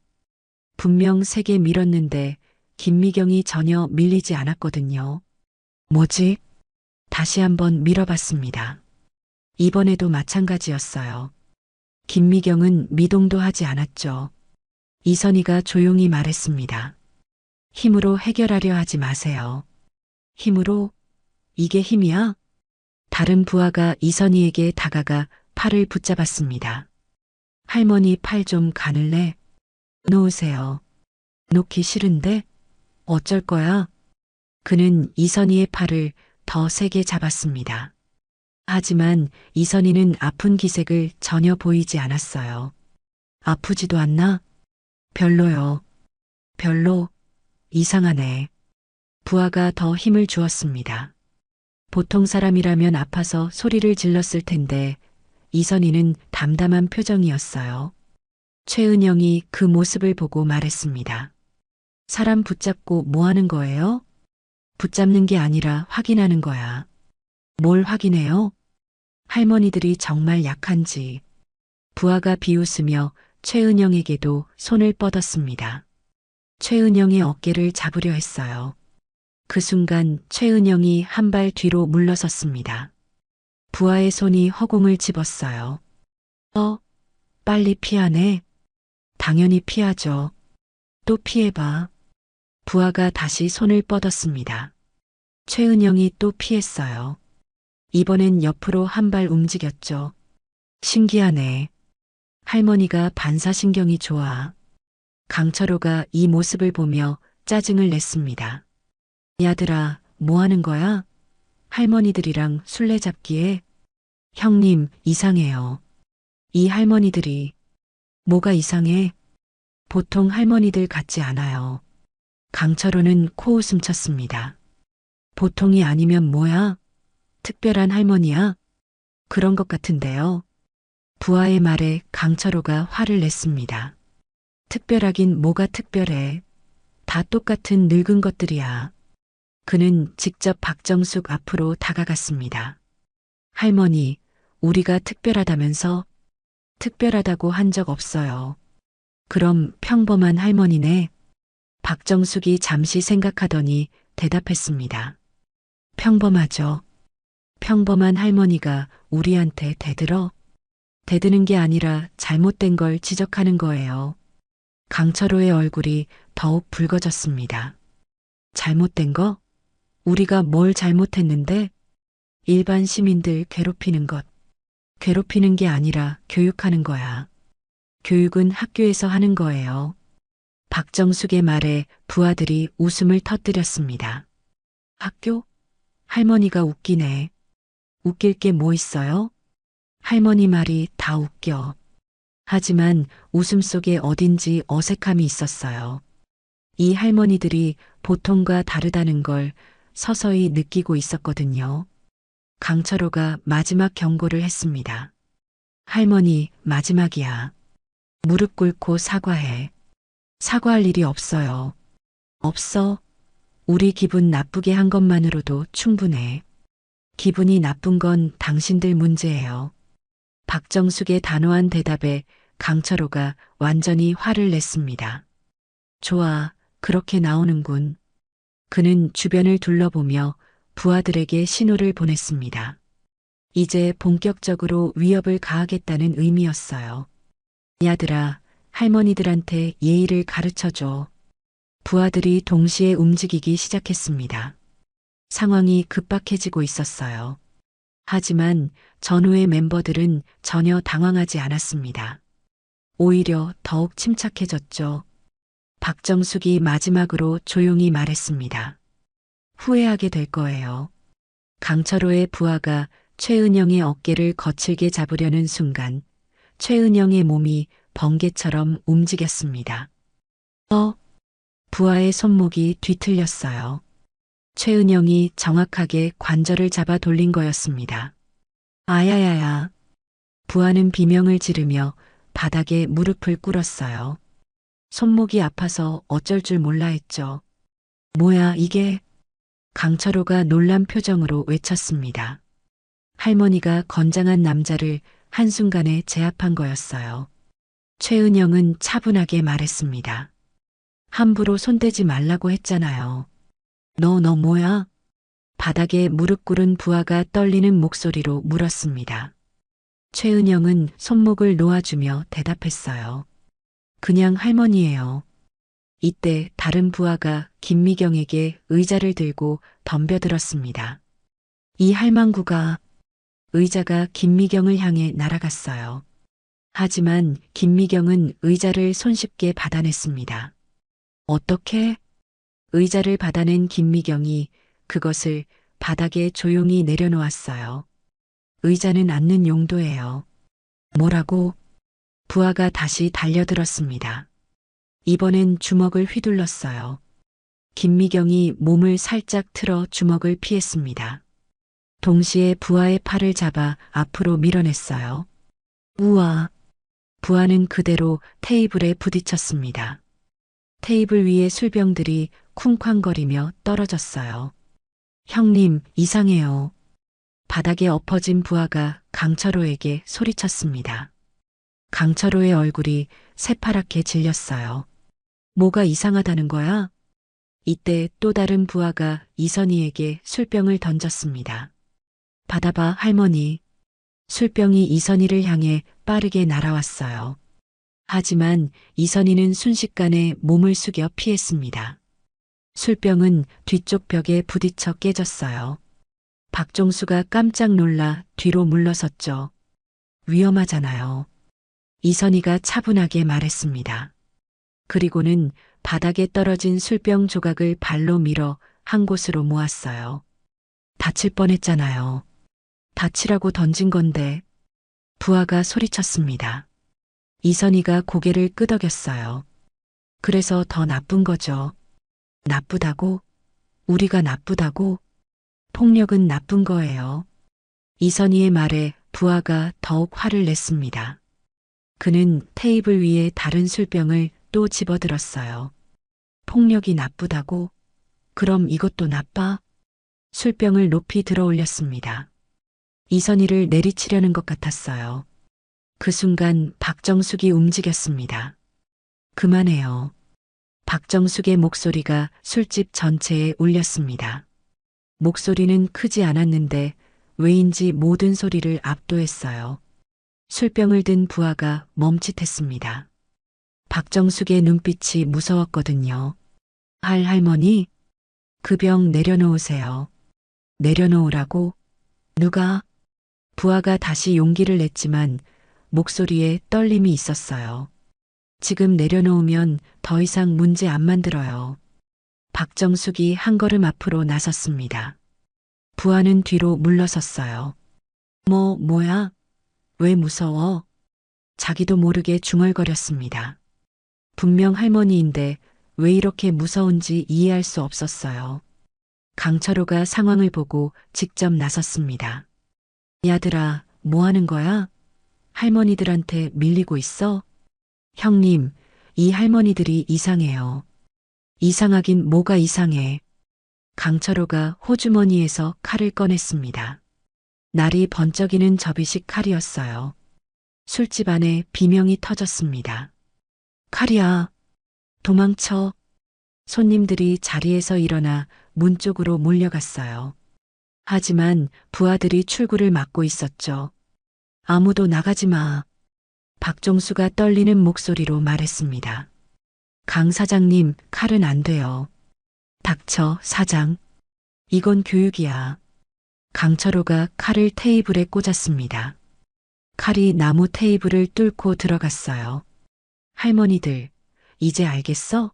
분명 세게 밀었는데 김미경이 전혀 밀리지 않았거든요. 뭐지? 다시 한번 밀어봤습니다. 이번에도 마찬가지였어요. 김미경은 미동도 하지 않았죠. 이선희가 조용히 말했습니다. 힘으로 해결하려 하지 마세요. 힘으로? 이게 힘이야? 다른 부하가 이선희에게 다가가 팔을 붙잡았습니다. 할머니 팔 좀 가늘래? 놓으세요. 놓기 싫은데? 어쩔 거야? 그는 이선희의 팔을 더 세게 잡았습니다. 하지만 이선희는 아픈 기색을 전혀 보이지 않았어요. 아프지도 않나? 별로요. 별로? 이상하네. 부하가 더 힘을 주었습니다. 보통 사람이라면 아파서 소리를 질렀을 텐데 이선희는 담담한 표정이었어요. 최은영이 그 모습을 보고 말했습니다. 사람 붙잡고 뭐 하는 거예요? 붙잡는 게 아니라 확인하는 거야. 뭘 확인해요? 할머니들이 정말 약한지. 부하가 비웃으며 최은영에게도 손을 뻗었습니다. 최은영의 어깨를 잡으려 했어요. 그 순간 최은영이 한 발 뒤로 물러섰습니다. 부하의 손이 허공을 집었어요. 빨리 피하네. 당연히 피하죠. 또 피해봐. 부하가 다시 손을 뻗었습니다. 최은영이 또 피했어요. 이번엔 옆으로 한 발 움직였죠. 신기하네. 할머니가 반사신경이 좋아. 강철호가 이 모습을 보며 짜증을 냈습니다. 야들아, 뭐 하는 거야? 할머니들이랑 술래잡기에? 형님, 이상해요. 이 할머니들이. 뭐가 이상해? 보통 할머니들 같지 않아요. 강철호는 코웃음 쳤습니다. 보통이 아니면 뭐야? 특별한 할머니야? 그런 것 같은데요. 부하의 말에 강철호가 화를 냈습니다. 특별하긴 뭐가 특별해. 다 똑같은 늙은 것들이야. 그는 직접 박정숙 앞으로 다가갔습니다. 할머니, 우리가 특별하다면서? 특별하다고 한 적 없어요. 그럼 평범한 할머니네. 박정숙이 잠시 생각하더니 대답했습니다. 평범하죠. 평범한 할머니가 우리한테 대들어? 대드는 게 아니라 잘못된 걸 지적하는 거예요. 강철호의 얼굴이 더욱 붉어졌습니다. 잘못된 거? 우리가 뭘 잘못했는데? 일반 시민들 괴롭히는 것. 괴롭히는 게 아니라 교육하는 거야. 교육은 학교에서 하는 거예요. 박정숙의 말에 부하들이 웃음을 터뜨렸습니다. 학교? 할머니가 웃기네. 웃길 게 뭐 있어요? 할머니 말이 다 웃겨. 하지만 웃음 속에 어딘지 어색함이 있었어요. 이 할머니들이 보통과 다르다는 걸 서서히 느끼고 있었거든요. 강철호가 마지막 경고를 했습니다. 할머니, 마지막이야. 무릎 꿇고 사과해. 사과할 일이 없어요. 없어? 우리 기분 나쁘게 한 것만으로도 충분해. 기분이 나쁜 건 당신들 문제예요. 박정숙의 단호한 대답에 강철호가 완전히 화를 냈습니다. 좋아, 그렇게 나오는군. 그는 주변을 둘러보며 부하들에게 신호를 보냈습니다. 이제 본격적으로 위협을 가하겠다는 의미였어요. 야들아, 할머니들한테 예의를 가르쳐줘. 부하들이 동시에 움직이기 시작했습니다. 상황이 급박해지고 있었어요. 하지만 전후의 멤버들은 전혀 당황하지 않았습니다. 오히려 더욱 침착해졌죠. 박정숙이 마지막으로 조용히 말했습니다. 후회하게 될 거예요. 강철호의 부하가 최은영의 어깨를 거칠게 잡으려는 순간 최은영의 몸이 번개처럼 움직였습니다. 부하의 손목이 뒤틀렸어요. 최은영이 정확하게 관절을 잡아 돌린 거였습니다. 아야야야. 부하는 비명을 지르며 바닥에 무릎을 꿇었어요. 손목이 아파서 어쩔 줄 몰라 했죠. 뭐야 이게? 강철호가 놀란 표정으로 외쳤습니다. 할머니가 건장한 남자를 한순간에 제압한 거였어요. 최은영은 차분하게 말했습니다. 함부로 손대지 말라고 했잖아요. 너 뭐야? 바닥에 무릎 꿇은 부하가 떨리는 목소리로 물었습니다. 최은영은 손목을 놓아주며 대답했어요. 그냥 할머니예요. 이때 다른 부하가 김미경에게 의자를 들고 덤벼들었습니다. 이 할망구가 의자가 김미경을 향해 날아갔어요. 하지만 김미경은 의자를 손쉽게 받아냈습니다. 어떻게? 의자를 받아낸 김미경이 그것을 바닥에 조용히 내려놓았어요. 의자는 앉는 용도예요. 뭐라고? 부하가 다시 달려들었습니다. 이번엔 주먹을 휘둘렀어요. 김미경이 몸을 살짝 틀어 주먹을 피했습니다. 동시에 부하의 팔을 잡아 앞으로 밀어냈어요. 우와! 부하는 그대로 테이블에 부딪혔습니다. 테이블 위에 술병들이 쿵쾅거리며 떨어졌어요. 형님, 이상해요. 바닥에 엎어진 부하가 강철호에게 소리쳤습니다. 강철호의 얼굴이 새파랗게 질렸어요. 뭐가 이상하다는 거야? 이때 또 다른 부하가 이선희에게 술병을 던졌습니다. 받아봐, 할머니. 술병이 이선희를 향해 빠르게 날아왔어요. 하지만 이선희는 순식간에 몸을 숙여 피했습니다. 술병은 뒤쪽 벽에 부딪혀 깨졌어요. 박종수가 깜짝 놀라 뒤로 물러섰죠. 위험하잖아요. 이선희가 차분하게 말했습니다. 그리고는 바닥에 떨어진 술병 조각을 발로 밀어 한 곳으로 모았어요. 다칠 뻔했잖아요. 다치라고 던진 건데. 부하가 소리쳤습니다. 이선희가 고개를 끄덕였어요. 그래서 더 나쁜 거죠. 나쁘다고? 우리가 나쁘다고? 폭력은 나쁜 거예요. 이선희의 말에 부하가 더욱 화를 냈습니다. 그는 테이블 위에 다른 술병을 또 집어들었어요. 폭력이 나쁘다고? 그럼 이것도 나빠? 술병을 높이 들어 올렸습니다. 이선희를 내리치려는 것 같았어요. 그 순간 박정숙이 움직였습니다. 그만해요. 박정숙의 목소리가 술집 전체에 울렸습니다. 목소리는 크지 않았는데 왜인지 모든 소리를 압도했어요. 술병을 든 부하가 멈칫했습니다. 박정숙의 눈빛이 무서웠거든요. 할머니? 그 병 내려놓으세요. 내려놓으라고? 누가? 부하가 다시 용기를 냈지만 목소리에 떨림이 있었어요. 지금 내려놓으면 더 이상 문제 안 만들어요. 박정숙이 한 걸음 앞으로 나섰습니다. 부하는 뒤로 물러섰어요. 뭐야? 왜 무서워? 자기도 모르게 중얼거렸습니다. 분명 할머니인데 왜 이렇게 무서운지 이해할 수 없었어요. 강철호가 상황을 보고 직접 나섰습니다. 야들아, 뭐 하는 거야? 할머니들한테 밀리고 있어? 형님, 이 할머니들이 이상해요. 이상하긴 뭐가 이상해. 강철호가 호주머니에서 칼을 꺼냈습니다. 날이 번쩍이는 접이식 칼이었어요. 술집 안에 비명이 터졌습니다. 칼이야, 도망쳐. 손님들이 자리에서 일어나 문 쪽으로 몰려갔어요. 하지만 부하들이 출구를 막고 있었죠. 아무도 나가지 마. 박종수가 떨리는 목소리로 말했습니다. 강 사장님, 칼은 안 돼요. 닥쳐, 사장. 이건 교육이야. 강철호가 칼을 테이블에 꽂았습니다. 칼이 나무 테이블을 뚫고 들어갔어요. 할머니들, 이제 알겠어?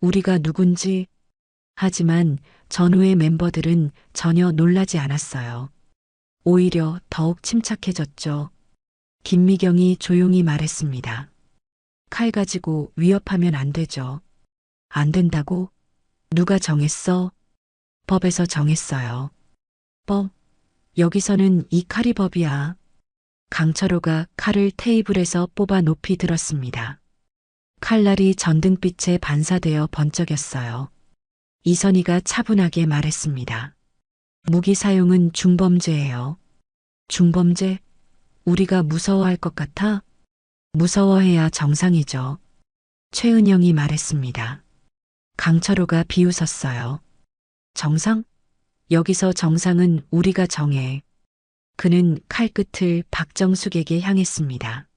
우리가 누군지. 하지만 전후의 멤버들은 전혀 놀라지 않았어요. 오히려 더욱 침착해졌죠. 김미경이 조용히 말했습니다. 칼 가지고 위협하면 안 되죠. 안 된다고? 누가 정했어? 법에서 정했어요. 법? 여기서는 이 칼이 법이야. 강철호가 칼을 테이블에서 뽑아 높이 들었습니다. 칼날이 전등빛에 반사되어 번쩍였어요. 이선희가 차분하게 말했습니다. 무기 사용은 중범죄예요. 중범죄? 우리가 무서워할 것 같아? 무서워해야 정상이죠. 최은영이 말했습니다. 강철호가 비웃었어요. 정상? 여기서 정상은 우리가 정해. 그는 칼끝을 박정숙에게 향했습니다.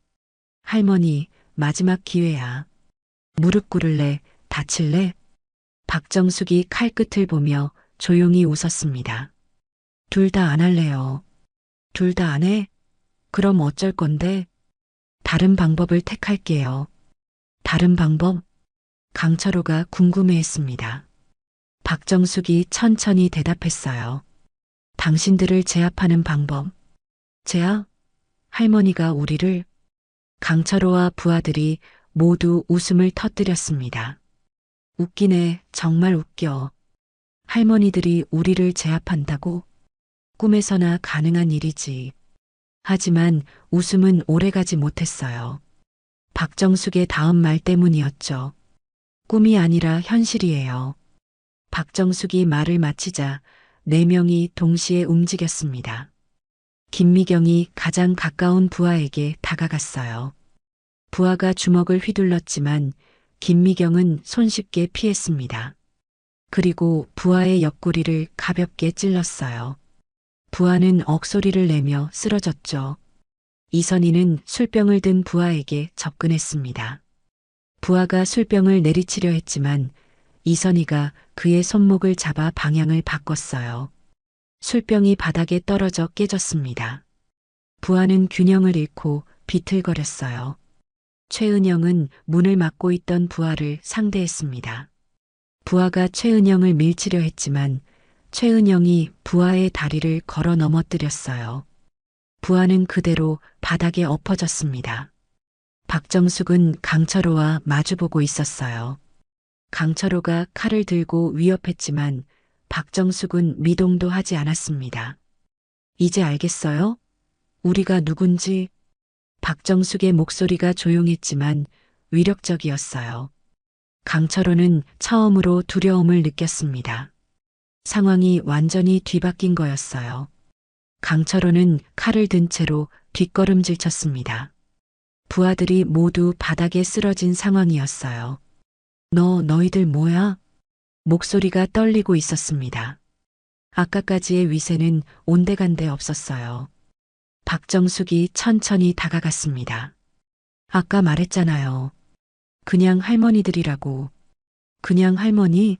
할머니, 마지막 기회야. 무릎 꿇을래? 다칠래? 박정숙이 칼끝을 보며 조용히 웃었습니다. 둘 다 안 할래요. 둘 다 안 해? 그럼 어쩔 건데? 다른 방법을 택할게요. 다른 방법? 강철호가 궁금해했습니다. 박정숙이 천천히 대답했어요. 당신들을 제압하는 방법. 제압? 할머니가 우리를? 강철호와 부하들이 모두 웃음을 터뜨렸습니다. 웃기네, 정말 웃겨. 할머니들이 우리를 제압한다고? 꿈에서나 가능한 일이지. 하지만 웃음은 오래가지 못했어요. 박정숙의 다음 말 때문이었죠. 꿈이 아니라 현실이에요. 박정숙이 말을 마치자 4명이 동시에 움직였습니다. 김미경이 가장 가까운 부하에게 다가갔어요. 부하가 주먹을 휘둘렀지만 김미경은 손쉽게 피했습니다. 그리고 부하의 옆구리를 가볍게 찔렀어요. 부하는 억소리를 내며 쓰러졌죠. 이선희는 술병을 든 부하에게 접근했습니다. 부하가 술병을 내리치려 했지만 이선희가 그의 손목을 잡아 방향을 바꿨어요. 술병이 바닥에 떨어져 깨졌습니다. 부하는 균형을 잃고 비틀거렸어요. 최은영은 문을 막고 있던 부하를 상대했습니다. 부하가 최은영을 밀치려 했지만 최은영이 부하의 다리를 걸어 넘어뜨렸어요. 부하는 그대로 바닥에 엎어졌습니다. 박정숙은 강철호와 마주보고 있었어요. 강철호가 칼을 들고 위협했지만 박정숙은 미동도 하지 않았습니다. 이제 알겠어요? 우리가 누군지. 박정숙의 목소리가 조용했지만 위력적이었어요. 강철호는 처음으로 두려움을 느꼈습니다. 상황이 완전히 뒤바뀐 거였어요. 강철호는 칼을 든 채로 뒷걸음질 쳤습니다. 부하들이 모두 바닥에 쓰러진 상황이었어요. 너희들 뭐야? 목소리가 떨리고 있었습니다. 아까까지의 위세는 온데간데 없었어요. 박정숙이 천천히 다가갔습니다. 아까 말했잖아요. 그냥 할머니들이라고. 그냥 할머니?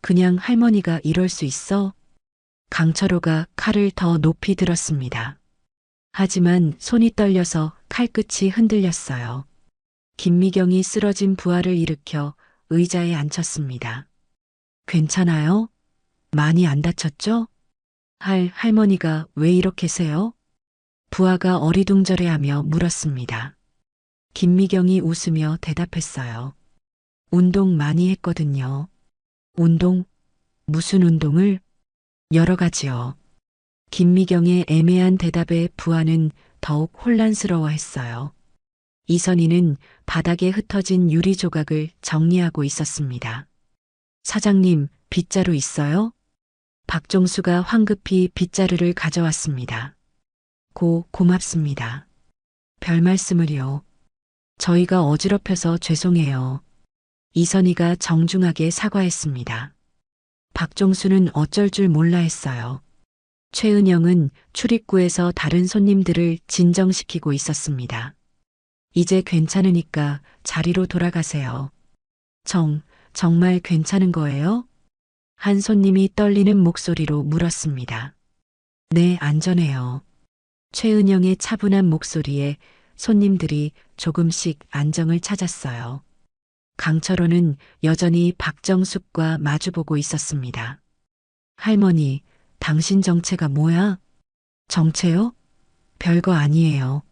그냥 할머니가 이럴 수 있어? 강철호가 칼을 더 높이 들었습니다. 하지만 손이 떨려서 칼끝이 흔들렸어요. 김미경이 쓰러진 부하를 일으켜 의자에 앉혔습니다. 괜찮아요? 많이 안 다쳤죠? 할머니가 왜 이렇게 세요? 부하가 어리둥절해하며 물었습니다. 김미경이 웃으며 대답했어요. 운동 많이 했거든요. 운동? 무슨 운동을? 여러 가지요. 김미경의 애매한 대답에 부하는 더욱 혼란스러워했어요. 이선희는 바닥에 흩어진 유리 조각을 정리하고 있었습니다. 사장님, 빗자루 있어요? 박종수가 황급히 빗자루를 가져왔습니다. 고맙습니다. 별 말씀을요. 저희가 어지럽혀서 죄송해요. 이선희가 정중하게 사과했습니다. 박종수는 어쩔 줄 몰라 했어요. 최은영은 출입구에서 다른 손님들을 진정시키고 있었습니다. 이제 괜찮으니까 자리로 돌아가세요. 정말 괜찮은 거예요? 한 손님이 떨리는 목소리로 물었습니다. 네, 안전해요. 최은영의 차분한 목소리에 손님들이 조금씩 안정을 찾았어요. 강철호는 여전히 박정숙과 마주보고 있었습니다. 할머니, 당신 정체가 뭐야? 정체요? 별거 아니에요.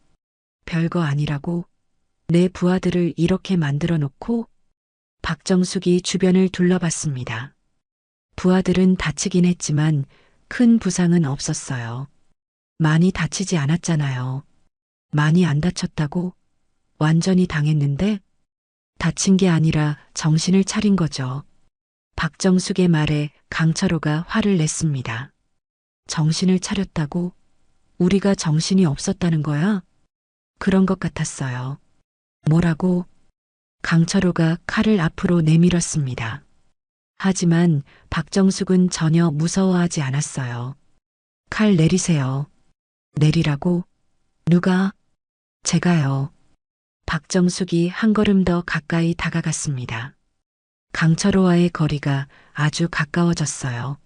별거 아니라고? 내 부하들을 이렇게 만들어 놓고? 박정숙이 주변을 둘러봤습니다. 부하들은 다치긴 했지만 큰 부상은 없었어요. 많이 다치지 않았잖아요. 많이 안 다쳤다고? 완전히 당했는데? 다친 게 아니라 정신을 차린 거죠. 박정숙의 말에 강철호가 화를 냈습니다. 정신을 차렸다고? 우리가 정신이 없었다는 거야? 그런 것 같았어요. 뭐라고? 강철호가 칼을 앞으로 내밀었습니다. 하지만 박정숙은 전혀 무서워하지 않았어요. 칼 내리세요. 내리라고? 누가? 제가요. 박정숙이 한 걸음 더 가까이 다가갔습니다. 강철호와의 거리가 아주 가까워졌어요.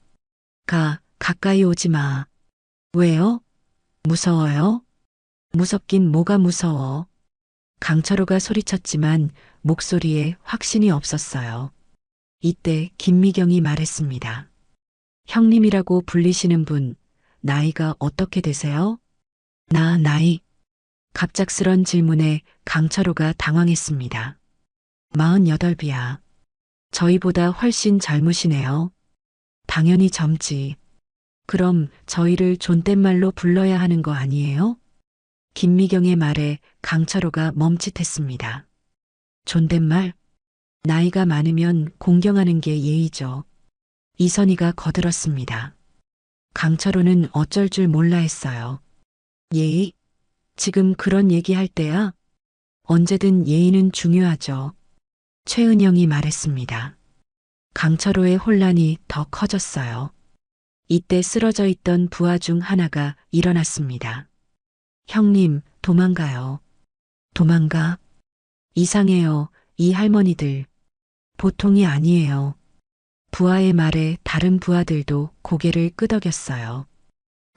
가까이 오지 마. 왜요? 무서워요? 무섭긴 뭐가 무서워. 강철호가 소리쳤지만 목소리에 확신이 없었어요. 이때 김미경이 말했습니다. 형님이라고 불리시는 분, 나이가 어떻게 되세요? 나이. 갑작스런 질문에 강철호가 당황했습니다. 48이야. 저희보다 훨씬 젊으시네요. 당연히 젊지. 그럼 저희를 존댓말로 불러야 하는 거 아니에요? 김미경의 말에 강철호가 멈칫했습니다. 존댓말? 나이가 많으면 공경하는 게 예의죠. 이선희가 거들었습니다. 강철호는 어쩔 줄 몰라 했어요. 예의? 지금 그런 얘기할 때야? 언제든 예의는 중요하죠. 최은영이 말했습니다. 강철호의 혼란이 더 커졌어요. 이때 쓰러져 있던 부하 중 하나가 일어났습니다. 형님, 도망가요. 도망가? 이상해요, 이 할머니들. 보통이 아니에요. 부하의 말에 다른 부하들도 고개를 끄덕였어요.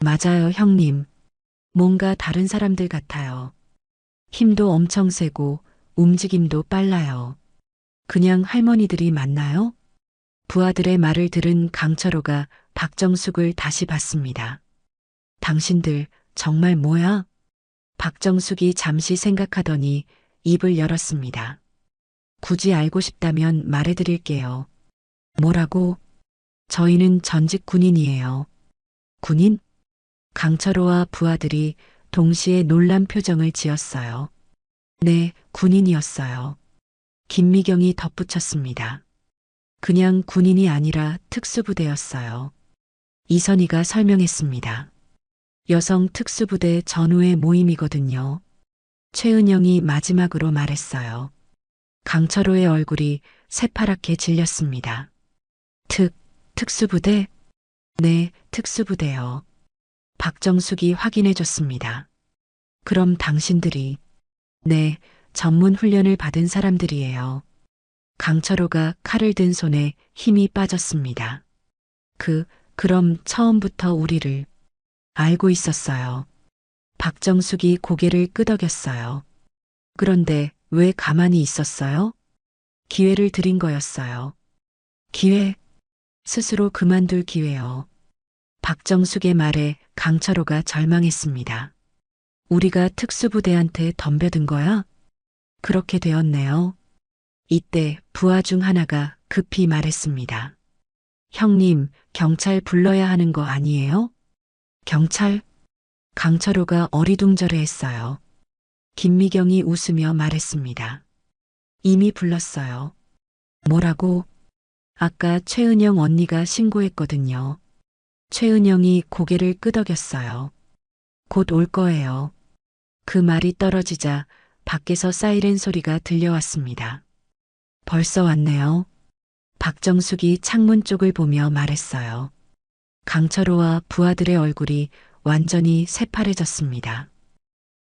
맞아요, 형님. 뭔가 다른 사람들 같아요. 힘도 엄청 세고 움직임도 빨라요. 그냥 할머니들이 맞나요? 부하들의 말을 들은 강철호가 박정숙을 다시 봤습니다. 당신들 정말 뭐야? 박정숙이 잠시 생각하더니 입을 열었습니다. 굳이 알고 싶다면 말해드릴게요. 뭐라고? 저희는 전직 군인이에요. 군인? 강철호와 부하들이 동시에 놀란 표정을 지었어요. 네, 군인이었어요. 김미경이 덧붙였습니다. 그냥 군인이 아니라 특수부대였어요. 이선희가 설명했습니다. 여성 특수부대 전후의 모임이거든요. 최은영이 마지막으로 말했어요. 강철호의 얼굴이 새파랗게 질렸습니다. 특수부대? 네, 특수부대요. 박정숙이 확인해 줬습니다. 그럼 당신들이? 네, 전문 훈련을 받은 사람들이에요. 강철호가 칼을 든 손에 힘이 빠졌습니다. 그럼 처음부터 우리를 알고 있었어요. 박정숙이 고개를 끄덕였어요. 그런데 왜 가만히 있었어요? 기회를 드린 거였어요. 기회? 스스로 그만둘 기회요. 박정숙의 말에 강철호가 절망했습니다. 우리가 특수부대한테 덤벼든 거야? 그렇게 되었네요. 이때 부하 중 하나가 급히 말했습니다. 형님, 경찰 불러야 하는 거 아니에요? 경찰? 강철호가 어리둥절해 했어요. 김미경이 웃으며 말했습니다. 이미 불렀어요. 뭐라고? 아까 최은영 언니가 신고했거든요. 최은영이 고개를 끄덕였어요. 곧 올 거예요. 그 말이 떨어지자 밖에서 사이렌 소리가 들려왔습니다. 벌써 왔네요. 박정숙이 창문 쪽을 보며 말했어요. 강철호와 부하들의 얼굴이 완전히 새파래졌습니다.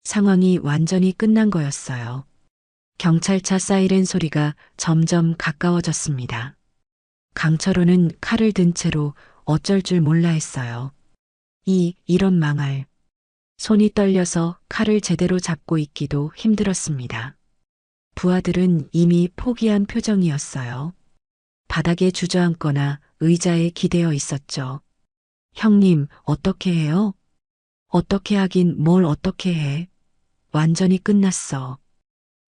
상황이 완전히 끝난 거였어요. 경찰차 사이렌 소리가 점점 가까워졌습니다. 강철호는 칼을 든 채로 어쩔 줄 몰라 했어요. 이런 망할. 손이 떨려서 칼을 제대로 잡고 있기도 힘들었습니다. 부하들은 이미 포기한 표정이었어요. 바닥에 주저앉거나 의자에 기대어 있었죠. 형님, 어떻게 해요? 어떻게 하긴 뭘 어떻게 해? 완전히 끝났어.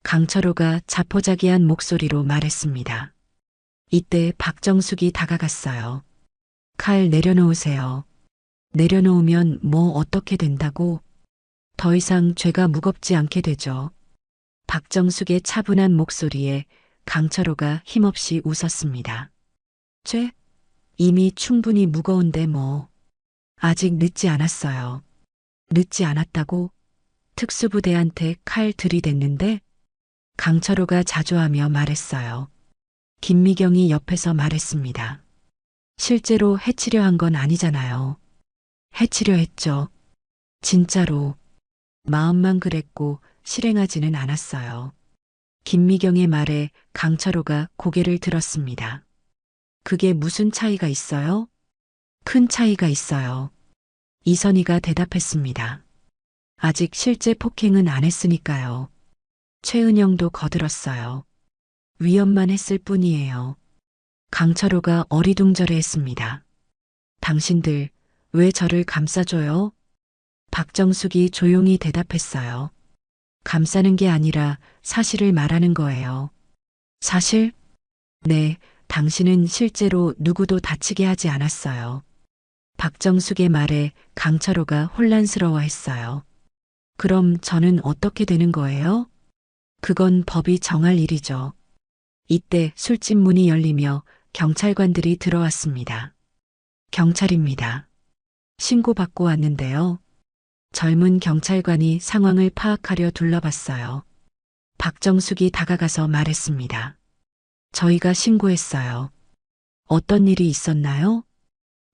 강철호가 자포자기한 목소리로 말했습니다. 이때 박정숙이 다가갔어요. 칼 내려놓으세요. 내려놓으면 뭐 어떻게 된다고? 더 이상 죄가 무겁지 않게 되죠. 박정숙의 차분한 목소리에 강철호가 힘없이 웃었습니다. 죄? 이미 충분히 무거운데 뭐. 아직 늦지 않았어요. 늦지 않았다고? 특수부대한테 칼 들이댔는데? 강철호가 자조하며 말했어요. 김미경이 옆에서 말했습니다. 실제로 해치려 한 건 아니잖아요. 해치려 했죠. 진짜로. 마음만 그랬고 실행하지는 않았어요. 김미경의 말에 강철호가 고개를 들었습니다. 그게 무슨 차이가 있어요? 큰 차이가 있어요. 이선희가 대답했습니다. 아직 실제 폭행은 안 했으니까요. 최은영도 거들었어요. 위협만 했을 뿐이에요. 강철호가 어리둥절해 했습니다. 당신들 왜 저를 감싸줘요? 박정숙이 조용히 대답했어요. 감싸는 게 아니라 사실을 말하는 거예요. 사실? 네, 당신은 실제로 누구도 다치게 하지 않았어요. 박정숙의 말에 강철호가 혼란스러워했어요. 그럼 저는 어떻게 되는 거예요? 그건 법이 정할 일이죠. 이때 술집 문이 열리며 경찰관들이 들어왔습니다. 경찰입니다. 신고받고 왔는데요. 젊은 경찰관이 상황을 파악하려 둘러봤어요. 박정숙이 다가가서 말했습니다. 저희가 신고했어요. 어떤 일이 있었나요?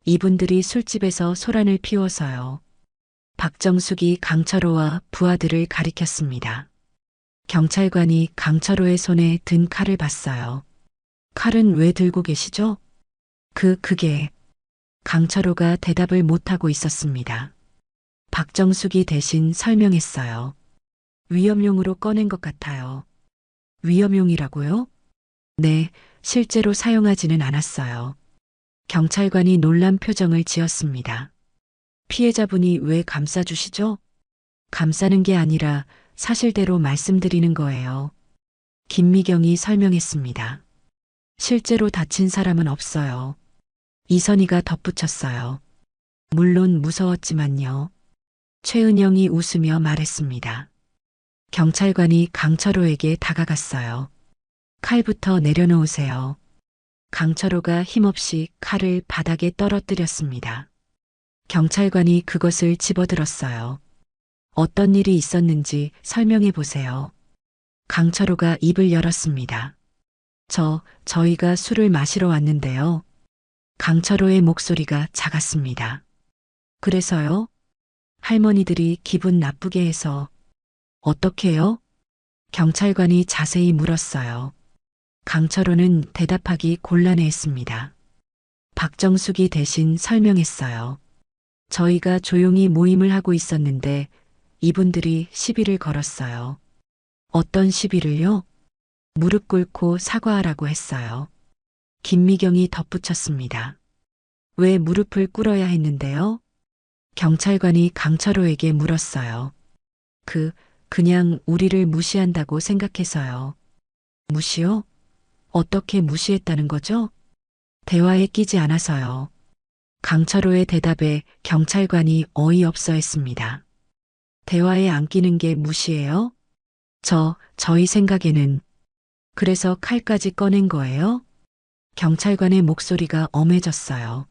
이분들이 술집에서 소란을 피워서요. 박정숙이 강철호와 부하들을 가리켰습니다. 경찰관이 강철호의 손에 든 칼을 봤어요. 칼은 왜 들고 계시죠? 그게. 강철호가 대답을 못하고 있었습니다. 박정숙이 대신 설명했어요. 위험용으로 꺼낸 것 같아요. 위험용이라고요? 네, 실제로 사용하지는 않았어요. 경찰관이 놀란 표정을 지었습니다. 피해자분이 왜 감싸주시죠? 감싸는 게 아니라 사실대로 말씀드리는 거예요. 김미경이 설명했습니다. 실제로 다친 사람은 없어요. 이선희가 덧붙였어요. 물론 무서웠지만요. 최은영이 웃으며 말했습니다. 경찰관이 강철호에게 다가갔어요. 칼부터 내려놓으세요. 강철호가 힘없이 칼을 바닥에 떨어뜨렸습니다. 경찰관이 그것을 집어들었어요. 어떤 일이 있었는지 설명해 보세요. 강철호가 입을 열었습니다. 저희가 술을 마시러 왔는데요. 강철호의 목소리가 작았습니다. 그래서요? 할머니들이 기분 나쁘게 해서. 어떻게요? 경찰관이 자세히 물었어요. 강철호는 대답하기 곤란해했습니다. 박정숙이 대신 설명했어요. 저희가 조용히 모임을 하고 있었는데 이분들이 시비를 걸었어요. 어떤 시비를요? 무릎 꿇고 사과하라고 했어요. 김미경이 덧붙였습니다. 왜 무릎을 꿇어야 했는데요? 경찰관이 강철호에게 물었어요. 그냥 우리를 무시한다고 생각해서요. 무시요? 어떻게 무시했다는 거죠? 대화에 끼지 않아서요. 강철호의 대답에 경찰관이 어이없어 했습니다. 대화에 안 끼는 게 무시예요? 저희 생각에는. 그래서 칼까지 꺼낸 거예요? 경찰관의 목소리가 엄해졌어요.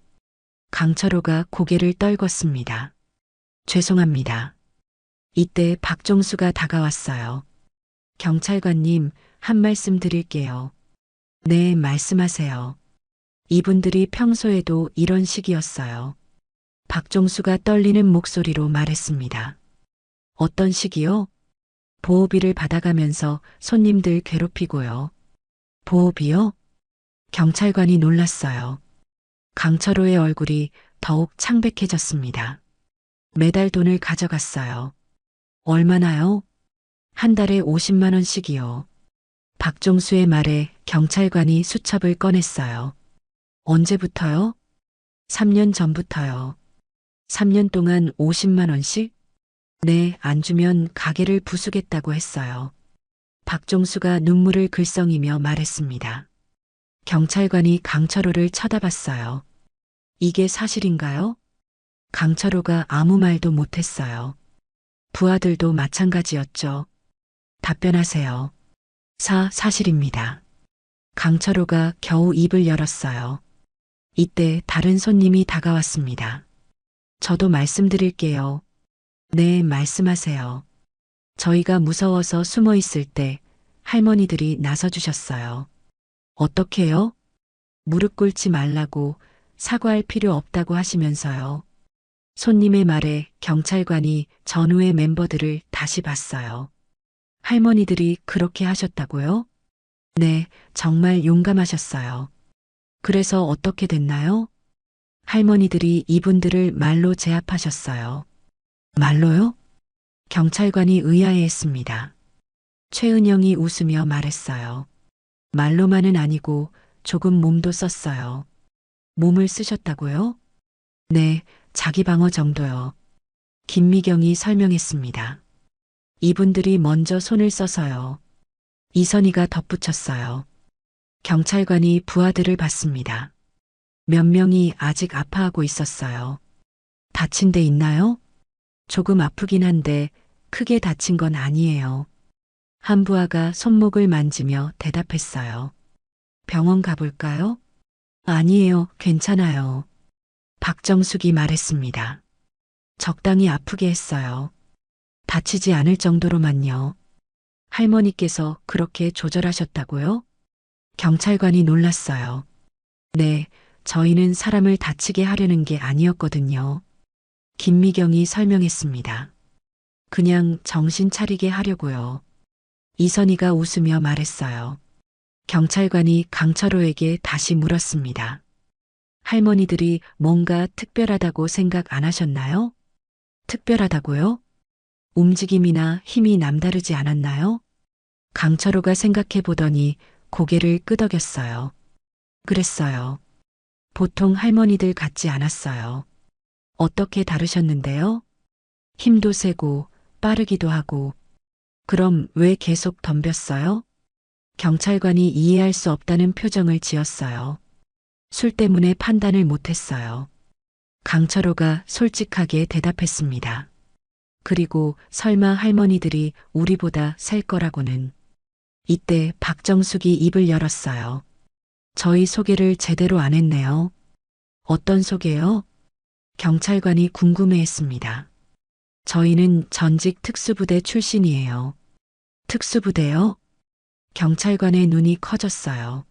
강철호가 고개를 떨궜습니다. 죄송합니다. 이때 박종수가 다가왔어요. 경찰관님, 한 말씀 드릴게요. 네, 말씀하세요. 이분들이 평소에도 이런 식이었어요. 박종수가 떨리는 목소리로 말했습니다. 어떤 식이요? 보호비를 받아가면서 손님들 괴롭히고요. 보호비요? 경찰관이 놀랐어요. 강철호의 얼굴이 더욱 창백해졌습니다. 매달 돈을 가져갔어요. 얼마나요? 한 달에 50만 원씩이요. 박종수의 말에 경찰관이 수첩을 꺼냈어요. 언제부터요? 3년 전부터요. 3년 동안 50만 원씩? 네, 안 주면 가게를 부수겠다고 했어요. 박종수가 눈물을 글썽이며 말했습니다. 경찰관이 강철호를 쳐다봤어요. 이게 사실인가요? 강철호가 아무 말도 못했어요. 부하들도 마찬가지였죠. 답변하세요. 사실입니다. 강철호가 겨우 입을 열었어요. 이때 다른 손님이 다가왔습니다. 저도 말씀드릴게요. 네, 말씀하세요. 저희가 무서워서 숨어 있을 때 할머니들이 나서주셨어요. 어떻게요? 무릎 꿇지 말라고, 사과할 필요 없다고 하시면서요. 손님의 말에 경찰관이 전후의 멤버들을 다시 봤어요. 할머니들이 그렇게 하셨다고요? 네, 정말 용감하셨어요. 그래서 어떻게 됐나요? 할머니들이 이분들을 말로 제압하셨어요. 말로요? 경찰관이 의아해했습니다. 최은영이 웃으며 말했어요. 말로만은 아니고 조금 몸도 썼어요. 몸을 쓰셨다고요? 네, 자기 방어 정도요. 김미경이 설명했습니다. 이분들이 먼저 손을 써서요. 이선희가 덧붙였어요. 경찰관이 부하들을 봤습니다. 몇 명이 아직 아파하고 있었어요. 다친 데 있나요? 조금 아프긴 한데 크게 다친 건 아니에요. 한 부하가 손목을 만지며 대답했어요. 병원 가볼까요? 아니에요, 괜찮아요. 박정숙이 말했습니다. 적당히 아프게 했어요. 다치지 않을 정도로만요. 할머니께서 그렇게 조절하셨다고요? 경찰관이 놀랐어요. 네, 저희는 사람을 다치게 하려는 게 아니었거든요. 김미경이 설명했습니다. 그냥 정신 차리게 하려고요. 이선희가 웃으며 말했어요. 경찰관이 강철호에게 다시 물었습니다. 할머니들이 뭔가 특별하다고 생각 안 하셨나요? 특별하다고요? 움직임이나 힘이 남다르지 않았나요? 강철호가 생각해 보더니 고개를 끄덕였어요. 그랬어요. 보통 할머니들 같지 않았어요. 어떻게 다르셨는데요? 힘도 세고 빠르기도 하고. 그럼 왜 계속 덤볐어요? 경찰관이 이해할 수 없다는 표정을 지었어요. 술 때문에 판단을 못했어요. 강철호가 솔직하게 대답했습니다. 그리고 설마 할머니들이 우리보다 셀 거라고는. 이때 박정숙이 입을 열었어요. 저희 소개를 제대로 안 했네요. 어떤 소개요? 경찰관이 궁금해했습니다. 저희는 전직 특수부대 출신이에요. 특수부대요? 경찰관의 눈이 커졌어요.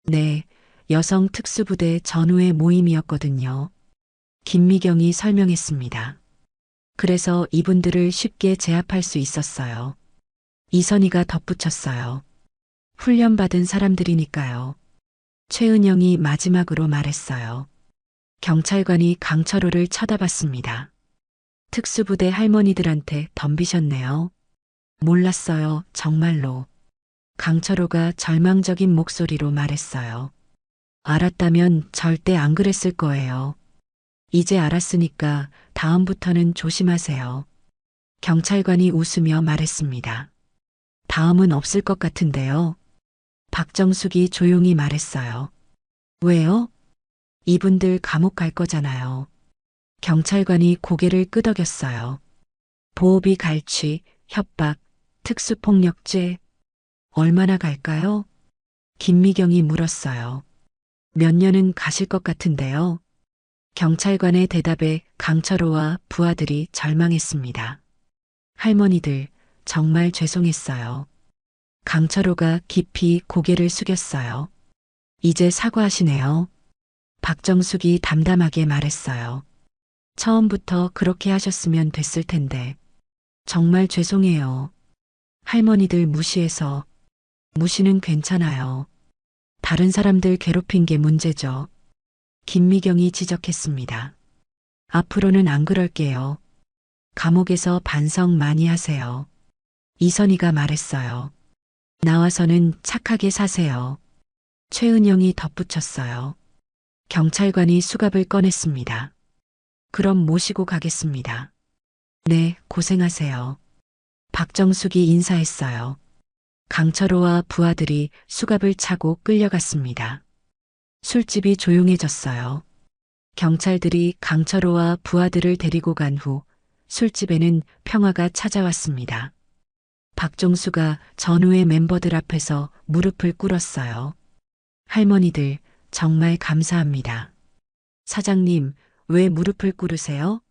네, 여성 특수부대 전후의 모임이었거든요. 김미경이 설명했습니다. 그래서 이분들을 쉽게 제압할 수 있었어요. 이선희가 덧붙였어요. 훈련받은 사람들이니까요. 최은영이 마지막으로 말했어요. 경찰관이 강철호를 쳐다봤습니다. 특수부대 할머니들한테 덤비셨네요. 몰랐어요, 정말로. 강철호가 절망적인 목소리로 말했어요. 알았다면 절대 안 그랬을 거예요. 이제 알았으니까 다음부터는 조심하세요. 경찰관이 웃으며 말했습니다. 다음은 없을 것 같은데요. 박정숙이 조용히 말했어요. 왜요? 이분들 감옥 갈 거잖아요. 경찰관이 고개를 끄덕였어요. 보호비 갈취, 협박, 특수폭력죄. 얼마나 갈까요? 김미경이 물었어요. 몇 년은 가실 것 같은데요. 경찰관의 대답에 강철호와 부하들이 절망했습니다. 할머니들, 정말 죄송했어요. 강철호가 깊이 고개를 숙였어요. 이제 사과하시네요. 박정숙이 담담하게 말했어요. 처음부터 그렇게 하셨으면 됐을 텐데. 정말 죄송해요. 할머니들 무시해서. 무시는 괜찮아요. 다른 사람들 괴롭힌 게 문제죠. 김미경이 지적했습니다. 앞으로는 안 그럴게요. 감옥에서 반성 많이 하세요. 이선희가 말했어요. 나와서는 착하게 사세요. 최은영이 덧붙였어요. 경찰관이 수갑을 꺼냈습니다. 그럼 모시고 가겠습니다. 네, 고생하세요. 박정숙이 인사했어요. 강철호와 부하들이 수갑을 차고 끌려갔습니다. 술집이 조용해졌어요. 경찰들이 강철호와 부하들을 데리고 간 후 술집에는 평화가 찾아왔습니다. 박종수가 전후의 멤버들 앞에서 무릎을 꿇었어요. 할머니들, 정말 감사합니다. 사장님, 왜 무릎을 꿇으세요?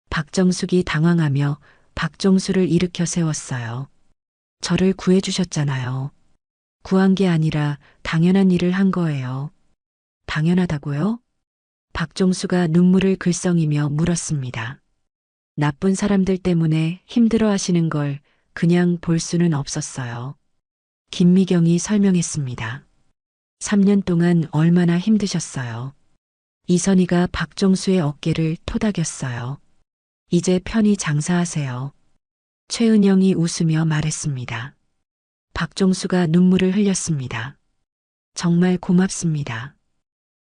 박정숙이 당황하며 박종수를 일으켜 세웠어요. 저를 구해주셨잖아요. 구한 게 아니라 당연한 일을 한 거예요. 당연하다고요? 박종수가 눈물을 글썽이며 물었습니다. 나쁜 사람들 때문에 힘들어 하시는 걸 그냥 볼 수는 없었어요. 김미경이 설명했습니다. 3년 동안 얼마나 힘드셨어요. 이선희가 박종수의 어깨를 토닥였어요. 이제 편히 장사하세요. 최은영이 웃으며 말했습니다. 박종수가 눈물을 흘렸습니다. 정말 고맙습니다.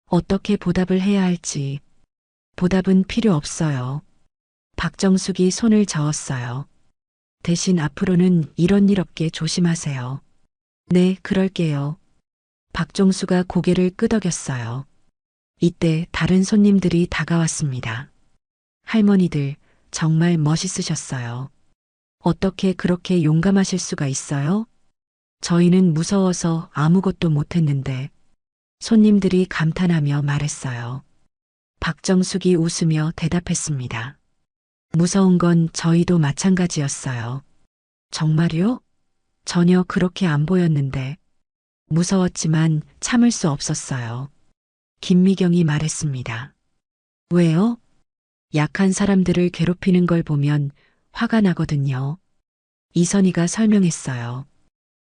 어떻게 보답을 해야 할지. 보답은 필요 없어요. 박정숙이 손을 저었어요. 대신 앞으로는 이런 일 없게 조심하세요. 네, 그럴게요. 박종수가 고개를 끄덕였어요. 이때 다른 손님들이 다가왔습니다. 할머니들, 정말 멋있으셨어요. 어떻게 그렇게 용감하실 수가 있어요? 저희는 무서워서 아무것도 못했는데. 손님들이 감탄하며 말했어요. 박정숙이 웃으며 대답했습니다. 무서운 건 저희도 마찬가지였어요. 정말요? 전혀 그렇게 안 보였는데. 무서웠지만 참을 수 없었어요. 김미경이 말했습니다. 왜요? 약한 사람들을 괴롭히는 걸 보면 화가 나거든요. 이선희가 설명했어요.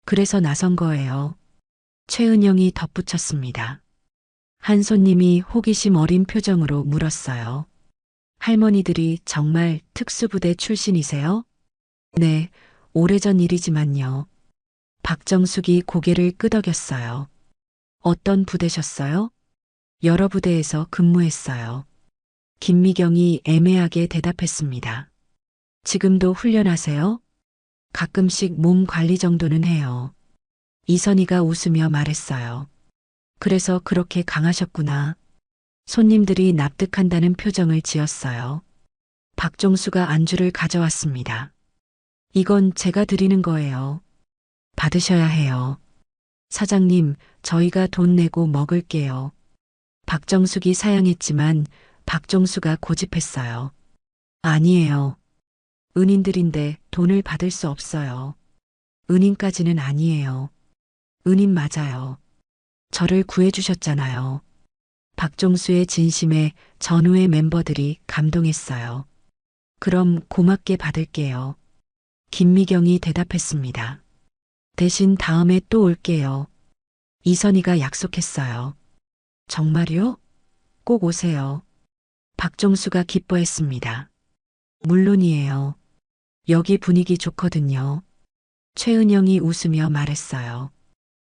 그래서 나선 거예요. 최은영이 덧붙였습니다. 한 손님이 호기심 어린 표정으로 물었어요. 할머니들이 정말 특수부대 출신이세요? 네, 오래전 일이지만요. 박정숙이 고개를 끄덕였어요. 어떤 부대셨어요? 여러 부대에서 근무했어요. 김미경이 애매하게 대답했습니다. 지금도 훈련하세요? 가끔씩 몸 관리 정도는 해요. 이선희가 웃으며 말했어요. 그래서 그렇게 강하셨구나. 손님들이 납득한다는 표정을 지었어요. 박종수가 안주를 가져왔습니다. 이건 제가 드리는 거예요. 받으셔야 해요. 사장님, 저희가 돈 내고 먹을게요. 박정숙이 사양했지만 박종수가 고집했어요. 아니에요. 은인들인데 돈을 받을 수 없어요. 은인까지는 아니에요. 은인 맞아요. 저를 구해주셨잖아요. 박종수의 진심에 전후의 멤버들이 감동했어요. 그럼 고맙게 받을게요. 김미경이 대답했습니다. 대신 다음에 또 올게요. 이선희가 약속했어요. 정말요? 꼭 오세요. 박종수가 기뻐했습니다. 물론이에요. 여기 분위기 좋거든요. 최은영이 웃으며 말했어요.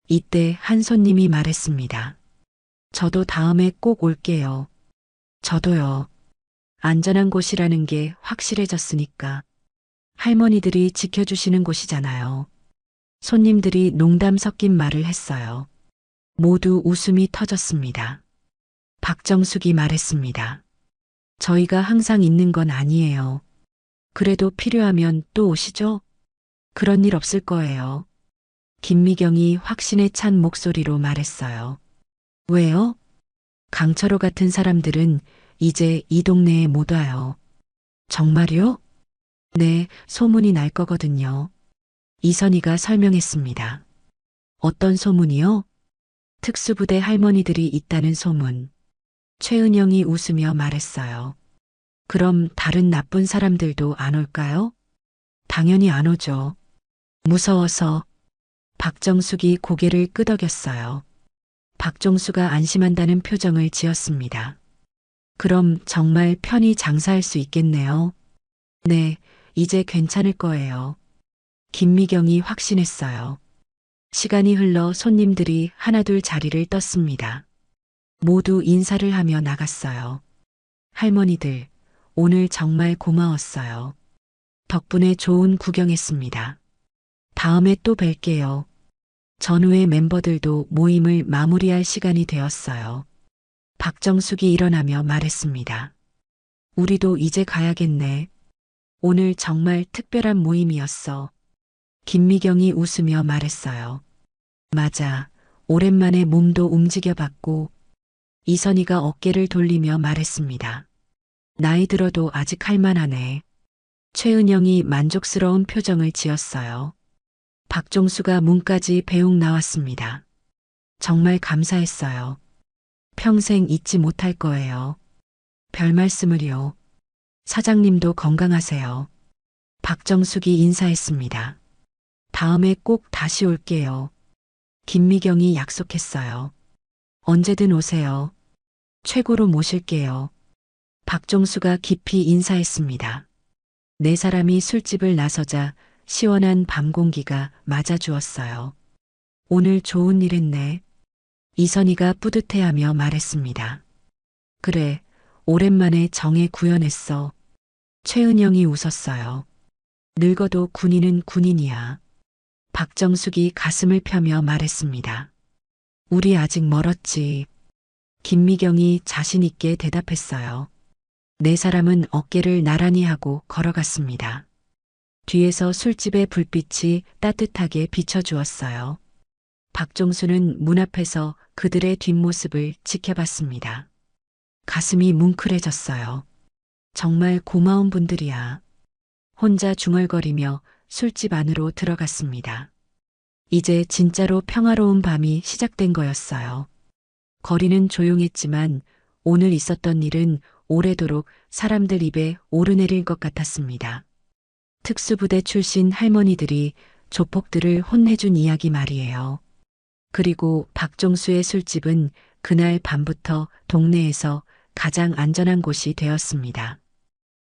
이때 한 손님이 말했습니다. 저도 다음에 꼭 올게요. 저도요. 안전한 곳이라는 게 확실해졌으니까. 할머니들이 지켜주시는 곳이잖아요. 손님들이 농담 섞인 말을 했어요. 모두 웃음이 터졌습니다. 박정숙이 말했습니다. 저희가 항상 있는 건 아니에요. 그래도 필요하면 또 오시죠? 그런 일 없을 거예요. 김미경이 확신에 찬 목소리로 말했어요. 왜요? 강철호 같은 사람들은 이제 이 동네에 못 와요. 정말요? 네, 소문이 날 거거든요. 이선희가 설명했습니다. 어떤 소문이요? 특수부대 할머니들이 있다는 소문. 최은영이 웃으며 말했어요. 그럼 다른 나쁜 사람들도 안 올까요? 당연히 안 오죠. 무서워서. 박정숙이 고개를 끄덕였어요. 박종수가 안심한다는 표정을 지었습니다. 그럼 정말 편히 장사할 수 있겠네요. 네, 이제 괜찮을 거예요. 김미경이 확신했어요. 시간이 흘러 손님들이 하나둘 자리를 떴습니다. 모두 인사를 하며 나갔어요. 할머니들, 오늘 정말 고마웠어요. 덕분에 좋은 구경했습니다. 다음에 또 뵐게요. 전후의 멤버들도 모임을 마무리할 시간이 되었어요. 박정숙이 일어나며 말했습니다. 우리도 이제 가야겠네. 오늘 정말 특별한 모임이었어. 김미경이 웃으며 말했어요. 맞아. 오랜만에 몸도 움직여봤고. 이선희가 어깨를 돌리며 말했습니다. 나이 들어도 아직 할만하네. 최은영이 만족스러운 표정을 지었어요. 박종수가 문까지 배웅 나왔습니다. 정말 감사했어요. 평생 잊지 못할 거예요. 별 말씀을요. 사장님도 건강하세요. 박정숙이 인사했습니다. 다음에 꼭 다시 올게요. 김미경이 약속했어요. 언제든 오세요. 최고로 모실게요. 박종수가 깊이 인사했습니다. 네 사람이 술집을 나서자 시원한 밤 공기가 맞아주었어요. 오늘 좋은 일 했네. 이선희가 뿌듯해하며 말했습니다. 그래, 오랜만에 정에 구현했어. 최은영이 웃었어요. 늙어도 군인은 군인이야. 박정숙이 가슴을 펴며 말했습니다. 우리 아직 멀었지. 김미경이 자신 있게 대답했어요. 네 사람은 어깨를 나란히 하고 걸어갔습니다. 뒤에서 술집의 불빛이 따뜻하게 비춰주었어요. 박종수는 문 앞에서 그들의 뒷모습을 지켜봤습니다. 가슴이 뭉클해졌어요. 정말 고마운 분들이야. 혼자 중얼거리며 술집 안으로 들어갔습니다. 이제 진짜로 평화로운 밤이 시작된 거였어요. 거리는 조용했지만 오늘 있었던 일은 오래도록 사람들 입에 오르내릴 것 같았습니다. 특수부대 출신 할머니들이 조폭들을 혼내준 이야기 말이에요. 그리고 박종수의 술집은 그날 밤부터 동네에서 가장 안전한 곳이 되었습니다.